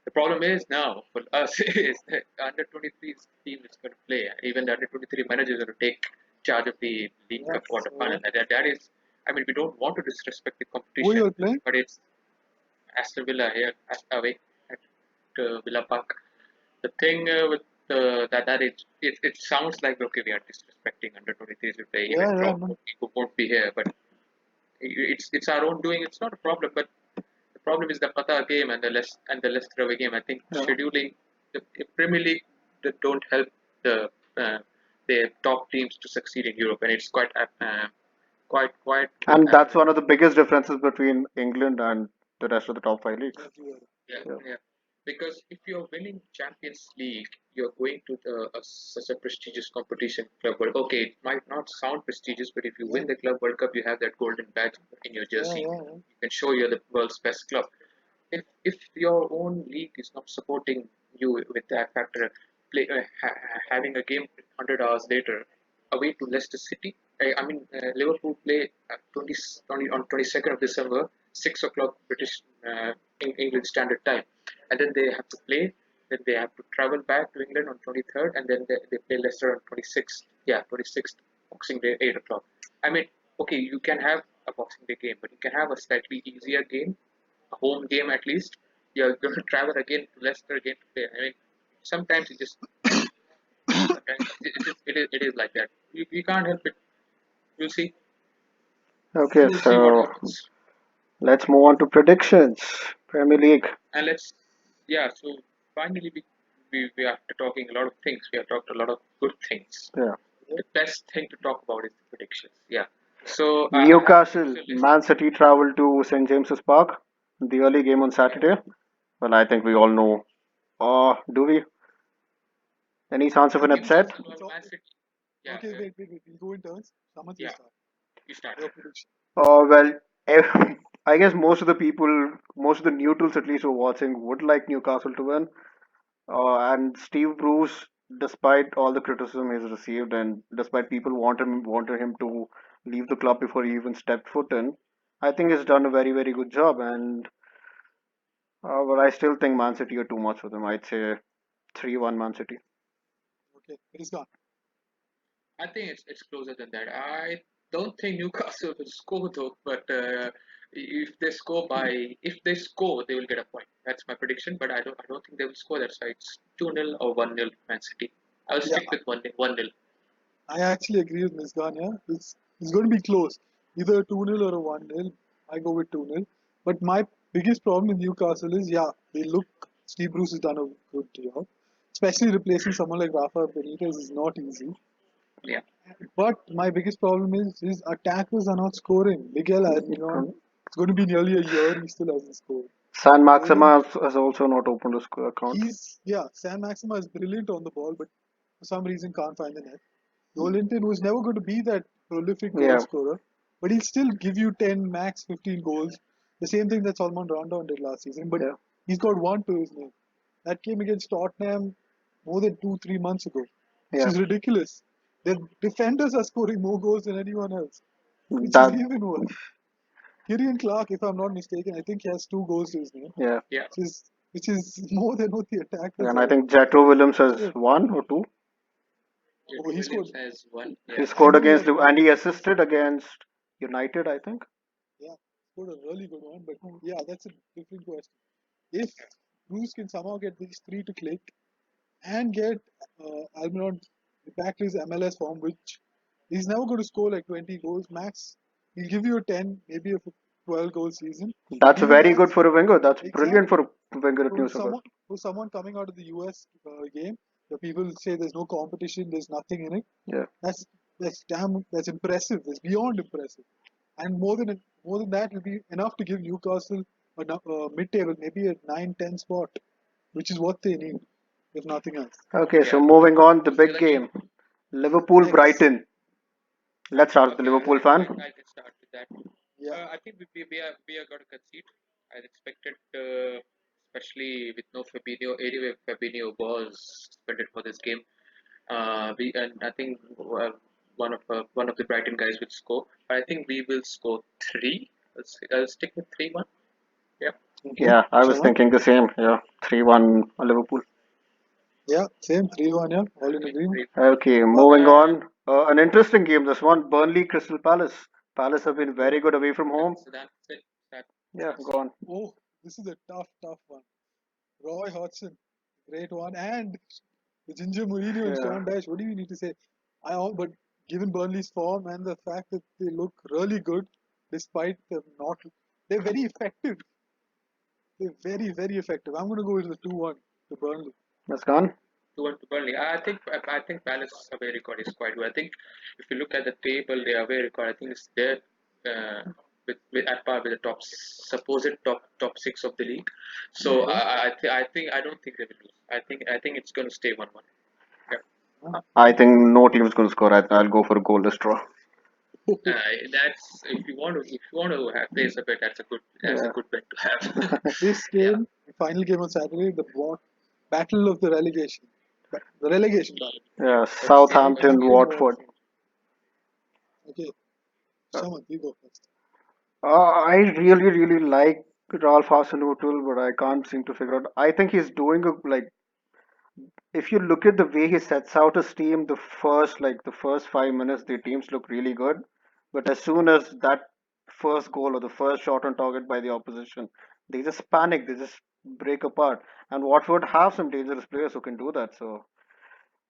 The problem is now for us is that the under 23 team is going to play. Even the under 23 manager is going to take charge of the League Cup Yes. quarter final. That is, I mean, we don't want to disrespect the Who competition, you are playing? but it's Aston Villa here away at Villa Park. The thing with it sounds like okay we are disrespecting under 23s with the even Yeah, yeah, Klopp man. won't be here, but it's our own doing. It's not a problem, but the problem is the Qatar game and the Leicester away game. I think Yeah. scheduling the Premier League that don't help the uh, the top teams to succeed in Europe, and it's quite And that's one apparent. of the biggest differences between England and the rest of the top five leagues. Everywhere. Yeah, Yeah. yeah. Because if you're winning Champions League, you're going to such a prestigious competition, Club World. Okay, it might not sound prestigious, but if you Yeah. win the Club World Cup, you have that golden badge in your Yeah, jersey. yeah, yeah. You can show you're the world's best club. If your own league is not supporting you with that factor, having a game 100 hours later away to Leicester City. Liverpool play 20 on 22nd of December, 6 o'clock British England Standard Time, and then they have to play. Then they have to travel back to England on 23rd, and then they play Leicester on 26th. Yeah, 26th Boxing Day, 8 o'clock. I mean, okay, you can have a Boxing Day game, but you can have a slightly easier game, a home game at least. You're going to travel again to Leicester again to play. I mean, sometimes it is like that. You can't help it. We'll see. Okay, We'll see what so happens. let's move on to predictions. Premier League. And yeah. So finally, we after talking a lot of things, we have talked a lot of good things. Yeah. The best thing to talk about is the predictions. Yeah. So I have a Newcastle, fixture list. Man City travel to St James's Park. The early game on Yeah. Saturday. Well, I think we all know. Do we? Any chance of Yeah, an upset? Newcastle it's or all, Man City. Yeah. okay, wait. We'll go in turns. Someone will Yeah. start. You start. Your prediction. Well, I guess most of the people, most of the neutrals at least who are watching, would like Newcastle to win. And Steve Bruce, despite all the criticism he's received, and despite people wanted him to leave the club before he even stepped foot in, I think he's done a very very good job. And but I still think Man City are too much for them. I'd say 3-1 Man City. Okay, it is gone. I think it's closer than that. I don't think Newcastle will score though, but If they score, they will get a point. That's my prediction. But I don't think they will score. That's why it's 2-0 or 1-0 Man City. I'll Yeah, stick with 1-0. I actually agree with Misgan. Yeah, it's going to be close, either a 2-0 or a 1-0. I go with 2-0. But my biggest problem with Newcastle is, yeah, they look. Steve Bruce has done a good job, especially replacing someone like Rafa Benitez is not easy. Yeah, But my biggest problem is his attackers are not scoring. Miguel Almiron, it's going to be nearly a year, he still hasn't scored. San Joel, Maxima has also not opened a account. yeah, Sam Maxima is brilliant on the ball, but for some reason can't find the net. Joelinton was never going to be that prolific goal Yeah, scorer, but he'll still give you 10, max 15 goals. The same thing that Salman Rondon did last season, but yeah, he's got one to his name. That came against Tottenham more than 2, 3 months ago, which yeah. is ridiculous. Their defenders are scoring more goals than anyone else, which is That, even worse. Kieran Clark, if I'm not mistaken, I think he has 2 goals to his name, yeah. yeah. which is more than what the attackers And I have. think Jetro Williams has So, one or two. oh, Jethro he scored. Williams has one. He Yeah, I scored know he against has one. and he assisted against United, I think. Yeah, scored a really good one. But yeah, that's a different question. If Bruce can somehow get these three to click and get Almiron back to his MLS form, which he's never going to score like 20 goals max. He'll give you a 10, maybe a 12 goal season. But That's even very good that's for a winger. That's brilliant exactly for a winger at for New Zealand. someone coming out of the US game. The people say there's no competition, there's nothing in it. Yeah. That's that's impressive. That's beyond impressive. And more than that will be enough to give Newcastle a mid-table, maybe a 9, 10 spot, which is what they need, if nothing else. Okay, so yeah. moving on, the So big the game. game, Liverpool Next, Brighton. Let's start with the Okay, Liverpool fan. I can start with that. yeah, I think we are going to concede. I expected, especially with no Fabinho. Anyway, Fabinho was suspended for this game. And I think one of the Brighton guys will score. But I think we will score three. I'll stick with 3-1. Yeah, okay, Yeah, I was Shaman, thinking the same. Yeah, 3-1 Liverpool. yeah, same 3-1, yeah, all in agreement. three. Okay, But moving on. An interesting game, this one. Burnley Crystal Palace. Palace have been very good away from Yeah, home. so that's it. Yeah, That's go on. oh, this is a tough one. Roy Hodgson, great one, and the Ginger Mourinho and Yeah, Sean Dash. What do you need to say? But given Burnley's form and the fact that they look really good, despite them not, they're very effective. They're very effective. I'm going to go with the 2-1 to Burnley. that's gone. 2-1 to Burnley. I think Palace away record is quite good. I think if you look at the table, their away record, I think it's there uh, with at par with the supposed top six of the league. So Okay. I don't think they will lose. I think it's going to stay 1-1. Yeah. Uh, I think no team is going to score. I'll go for a goalless draw. That's if you want to have place a bet, that's a Yeah. good bet to have. this Yeah. game, the final game on Saturday, battle of the relegation, the relegation battle. Yeah, Okay. Southampton, Southampton, Watford. Watford. Okay, Uh, Shaman, you go first. I really like Ralph Hasenhuttl, but I can't seem to figure out. I think he's doing like if you look at the way he sets out his team, the first 5 minutes, the teams look really good. But as soon as that first goal or the first shot on target by the opposition, they just panic, they just break apart. And Watford have some dangerous players who can do that. So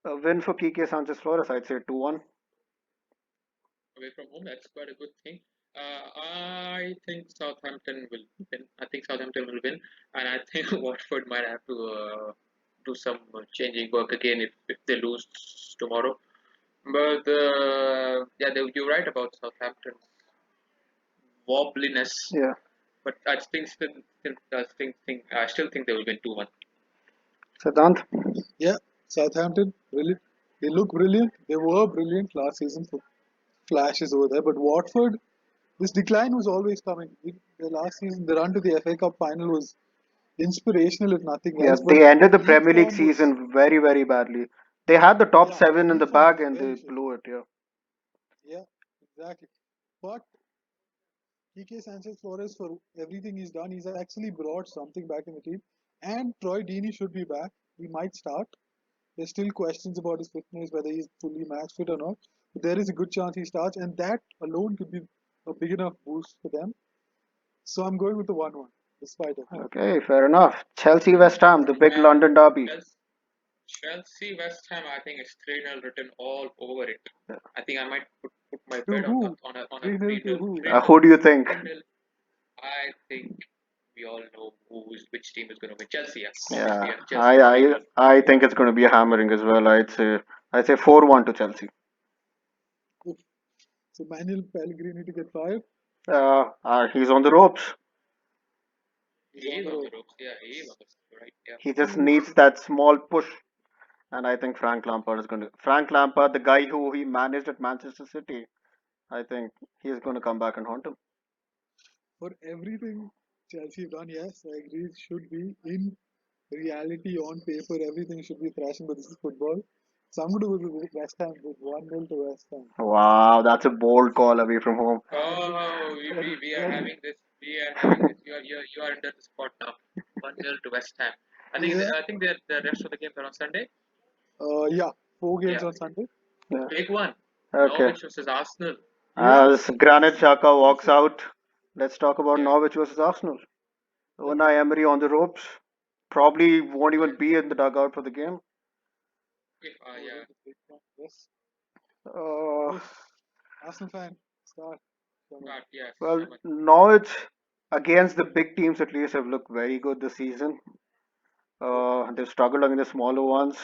a win for Kike Sanchez Flores, I'd say 2-1. Away from home, that's quite a good thing. I think Southampton will win. I think Southampton will win, and I think Watford might have to do some changing work again if they lose tomorrow. But yeah, you're right about Southampton's wobbliness. Yeah. But I still think they will win 2-1. Siddhant? Yeah, Southampton, brilliant. They look brilliant. They were brilliant last season for flashes over there. But Watford, this decline was always coming. The last season, the run to the FA Cup final was inspirational, if nothing Yeah, else. But they ended the league Premier League form was, season very badly. They had the top yeah, seven in the league form bag was and they very shaky. blew it. Yeah. Yeah, exactly. But Kike Sanchez Flores, for everything he's done, he's actually brought something back in the team. And Troy Deeney should be back. He might start. There's still questions about his fitness, whether he's fully match fit or not. But there is a good chance he starts, and that alone could be a big enough boost for them. So I'm going with the 1-1, despite it. Okay, fair enough. Chelsea West Ham, the big Uh, London derby. Chelsea West Ham, I think it's 3-0 written all over it. Yeah. I think I might put my To bet who? on a 3-0 to 3-0. who? 3-0. Who do you think? 3-0. I think we all know which team is going to win. Chelsea, yeah. Yeah, Obviously, yeah. Chelsea 3-0. I think it's going to be a hammering as well. I'd say 4-1 to Chelsea. Oof. So Manuel Pellegrini to get fired. He's on the ropes. He's He on is the on the road. ropes. Yeah, he is on the ropes. Right, yeah. He just needs that small push, and I think Frank Lampard is going to. Frank Lampard, the guy who he managed at Manchester City, I think he's going to come back and haunt him. For everything Chelsea have done, yes, I agree. It should be in reality, on paper, everything should be thrashing, but this is football. So I'm going to go with West Ham with 1-0 to West Ham. Wow, that's a bold call away from home. Oh, Very, we are very, having this. We are having this. You are under the spot now. 1-0 to West Ham. yeah. I think the rest of the games are on Sunday. Yeah, 4 games Yeah. on Sunday. Yeah. Big one. Okay. Norwich versus Arsenal. Yeah. As Granit Xhaka walks out, let's talk about Yeah. Norwich versus Arsenal. Yeah. Unai Emery on the ropes. Probably won't even be in the dugout for the game. Oh, Yeah. that's a big one. Yes. Uh, Oof. Arsenal fan, start. Come on. Start. Yeah. well, Someone. Norwich against the big teams at least have looked very good this season. Yeah. They've struggled against the smaller ones.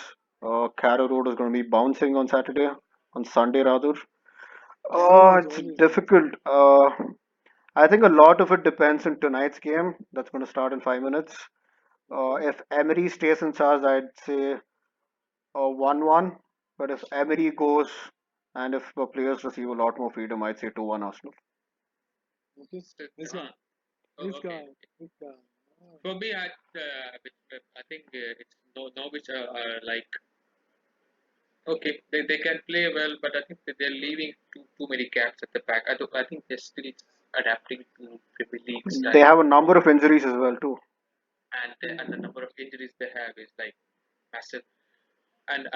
Carrow Road is going to be bouncing on Saturday, on Sunday rather. Carrow Road is It's always bouncing. difficult. I think a lot of it depends on tonight's game. That's going to start in 5 minutes. Okay. If Emery stays in charge, I'd say 1-1. But if Emery goes and if the players receive a lot more freedom, I'd say 2-1 Arsenal. Okay. Still, This guy. oh, This okay. guy. This guy. Ah. For me, I think it's Norwich are like okay. They can play well, but I think that they're leaving too many gaps at the back. I think they're still adapting to Premier League They style, have a number of injuries as well too. and the number of injuries they have is like massive. And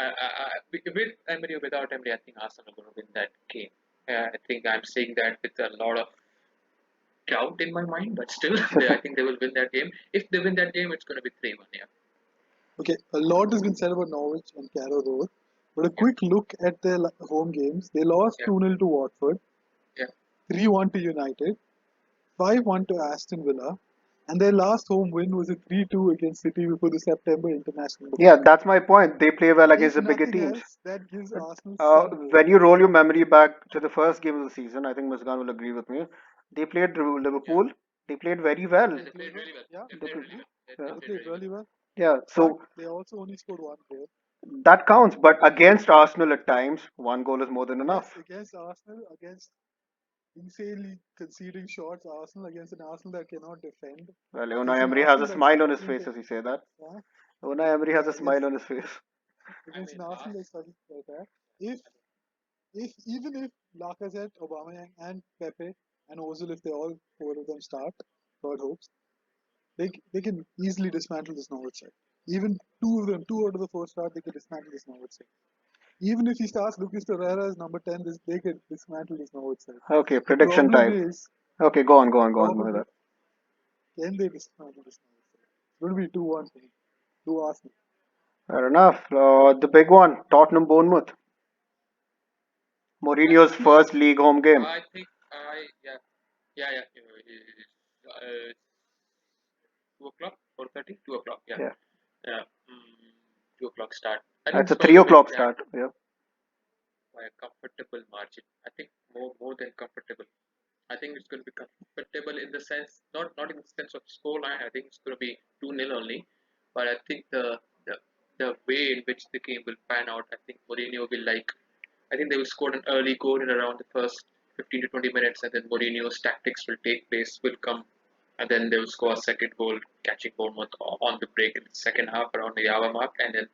with Emery or without Emery, I think Arsenal are going to win that game. I think I'm saying that with a lot of doubt in my mind, but still, I think they will win that game. If they win that game, it's going to be 3-1. Yeah. Okay, a lot has been said about Norwich and Carrow Road, but a Yeah. quick look at their home games. They lost Yeah. 2-0 to Watford, Yeah. 3-1 to United, 5-1 to Aston Villa, and their last home win was a 3-2 against City before the September international break. Yeah, that's my point. They play well If against the bigger nothing teams. else, that gives But, Arsenal some hope. when you roll your memory back to the first game of the season, I think Muskan will agree with me. They played Yeah. Liverpool. They played very well. They Played played well, really well. yeah, They They played played, really well. They yeah. they played played really well. really well, Yeah, but so they also only scored one goal. that counts. But against Arsenal at times, one goal is more than Yes, enough. against Arsenal, against insanely conceding shots, Arsenal against an Arsenal that cannot defend, Well, against Unai an Emery has a Arsenal that's smile on his struggling face to, as he say that. yeah, Unai Emery has yeah, a smile on his face. I against mean, an Arsenal that's struggling to attack. If even if Lacazette, Aubameyang, and Pepe and Ozil, if they all four of them start, God hopes, they can easily dismantle this Norwich side. Even two of them, two out of the four start, they can dismantle this Norwich side. Even if he starts Lucas Torreira as number 10, they could dismantle this Norwich side. Okay, The prediction problem time. is, Okay, go on, go on, go on. probably, Mohit. can they dismantle this Norwich side? It's going to be 2-1 for me. 2 Arsenal. Fair enough. The big one, Tottenham Bournemouth. Mourinho's That's first league home game. I think I yeah. 2 o'clock, 4:30, 2 o'clock. Yeah. Yeah, Yeah. 2 o'clock start. I think that's a it's going three to win o'clock that start. Yeah. by a comfortable margin. I think more than comfortable. I think it's going to be comfortable in the sense, not in the sense of scoreline. I think it's going to be 2-0 only. But I think the the way in which the game will pan out, I think Mourinho will like. I think they will score an early goal in around the first 15 to 20 minutes, and then Mourinho's tactics will take place, will come, and then they will score a second goal, catching Bournemouth on the break in the second half around the hour mark, and then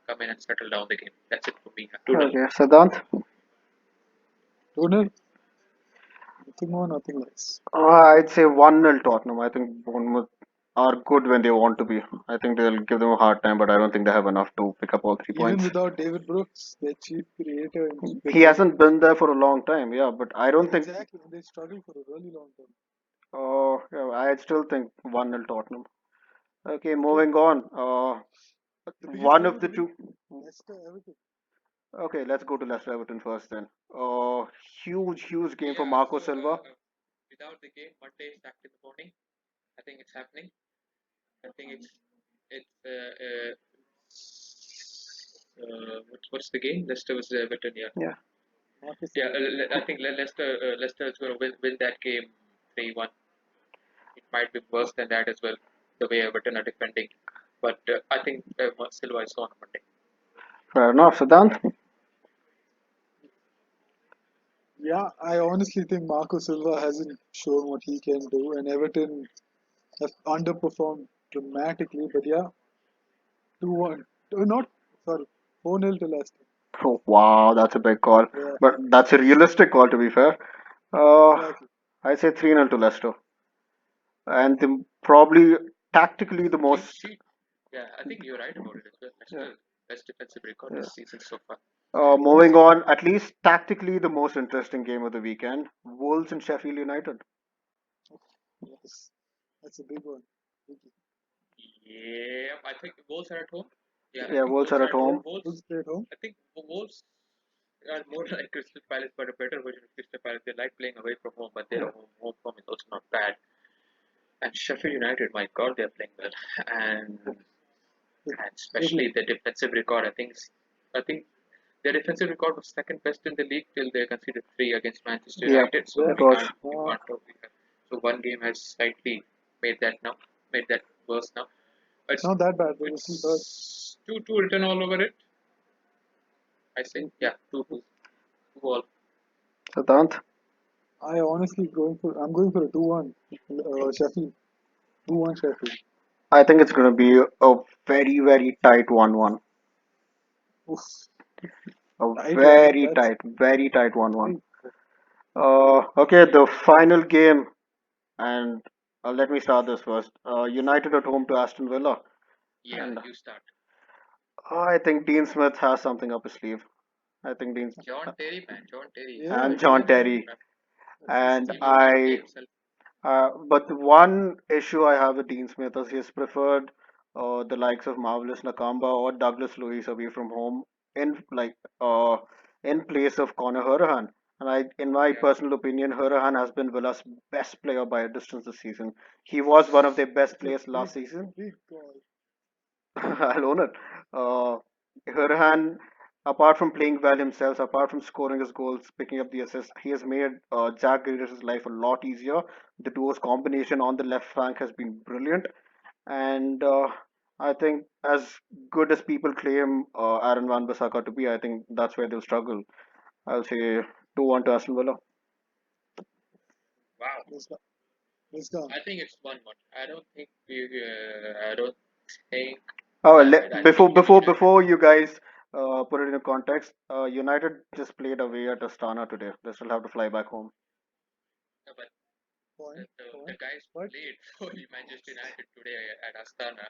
come in and settle down the game. That's it for me. 2-0. Okay, Siddhant. 2-0. Nothing more, nothing less. I'd say 1-0 Tottenham. I think Bournemouth are good when they want to be. I think they'll give them a hard time, but I don't think they have enough to pick up all 3 points. Even without David Brooks, their chief creator and He hasn't been there for a long time, yeah, but I don't think. exactly, and they struggle for a really long time. Yeah, I still think 1-0 Tottenham. Okay, Okay. moving on. The biggest One game of of the the week, two. Leicester Everton. Okay, let's go to Leicester Everton first then. Huge game for Yeah, Marco so Silva. without the game, Monday back in the morning. I think it's happening. I think it's what's the game? Leicester was Everton. Yeah, Yeah. Marcus yeah. Silva. I think Leicester is going to win that game 3-1. It might be worse than that as well, the way Everton are defending. But I think Silva is on Monday. Fair enough, Siddhant. Yeah, I honestly think Marco Silva hasn't shown what he can do, and Everton have underperformed dramatically. But yeah, 2-1. Not, sorry, 4-0 to Leicester. Oh, wow, that's a big call. Yeah, But that's a realistic call, to be fair. Uh, exactly. I say 3-0 to Leicester. And probably tactically the Clean most. sheet. Yeah, I think you're right about it as well. Yeah, Leicester best defensive record yeah. this season so far. Moving on, at least tactically the most interesting game of the weekend, Wolves and Sheffield United. Yes, that's a big one. Biggie. Yeah, I think Wolves are at home. Yeah, I Yeah, think Wolves Wolves are are at at home. home. Wolves Wolves. stay at home. I think Wolves are more like Crystal Palace, but a better version of Crystal Palace. They like playing away from home, but their Yeah, home form is also not bad. And Sheffield United, my God, they're playing well, and and They've especially the defensive record. I think their defensive record was second best in the league till they conceded three against Manchester yeah, United. So yeah, it was. we can't talk. So one game has slightly made that now, made that worse now. it's It's not that bad. They were still third. it's 2-2 written all over it. I say, yeah, 2-2, 2 all. Siddhant. I'm going for a 2-1 Sheffield. 2-1 Sheffield. I think it's going to be a very tight 1-1. Oof. A Tight one. That's very tight 1-1. big. Okay, the final game, and let me start this first. United at home to Aston Villa, Yeah, and you start. I think Dean Smith has something up his sleeve. I think Dean John Terry, man, John Terry. Yeah, and He John will, exactly. Terry, That's the and he secret. will not play I. himself. But the one issue I have with Dean Smith is he's preferred the likes of Marvelous Nakamba or Douglas Lewis away from home in uh, in place of Conor Hourihane. And in my Yeah, personal opinion, Hourihane has been Villa's best player by a distance this season. He was one of their best That's a players last season. big call. I'll own it. Uh, Hourihane, apart from playing well himself, apart from scoring his goals, picking up the assists, he has made Jack Grealish's life a lot easier. The duo's combination on the left flank has been brilliant, and I think as good as people claim Aaron Wan-Bissaka to be, I think that's where they'll struggle. I'll say 2-1 to Aston Villa. wow. Let's go. Let's go. I think it's 1-1. I don't think. Oh, I think United. before you guys put it in context, United just played away at Astana today. They still have to fly back home. But Point. the Point. guys who But played for Manchester United today at Astana,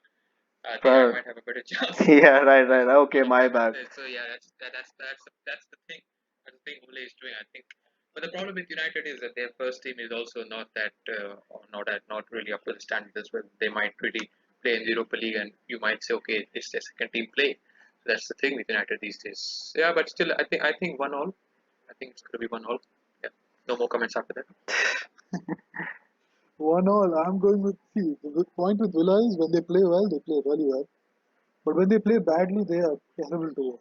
I think I Fair. might have a better chance Yeah, right. because Okay, one of my them is bad. there. So yeah, that's the thing. That's the thing Ole is doing, I think. But the problem with United is that their first team is also not that not really up to the standard as well. They might really play in the Europa League, and you might say, okay, it's their second team play. So that's the thing with United these days. Yeah, but still, I think 1-1. I think it's going to be 1-1. Yeah, no more comments after that. 1-1. I'm going with, see, the good point with Villa is when they play well, they play really well. But when they play badly, they are terrible to watch.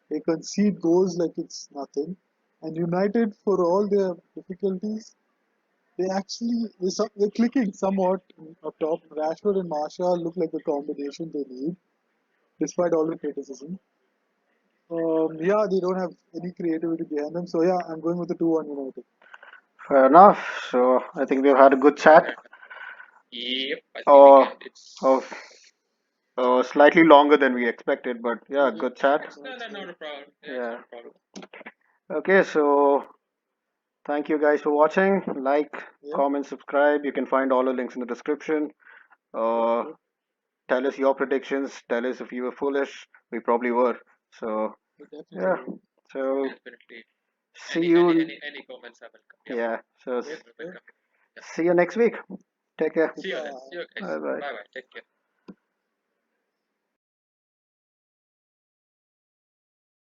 They concede goals like it's nothing. And United, for all their difficulties, they're clicking somewhat up top. Rashford and Marshall look like the combination they need, despite all the criticism. Yeah, they don't have any creativity behind them. So yeah, I'm going with the 2-1 United. Fair enough. So I think we've had a good chat. Fair enough. Yep, I think we Uh, can. uh, It's Slightly longer than we expected, but yeah, Yeah, good chat. It's that's not good. a problem. Yeah, it's Yeah. not a problem. Okay, so thank you guys for watching. Like, Yep, comment, subscribe. You can find all the links in the description. yep, Uh, yep. Tell us your predictions. Tell us if you were foolish. We probably were. So We definitely yeah. will. So Definitely. see you. Any comments are welcome. Yep, Yeah. So Yep, we're yep. welcome. See you next week. Take care. See you then. Bye. See you guys. Bye bye. Bye bye. Take care.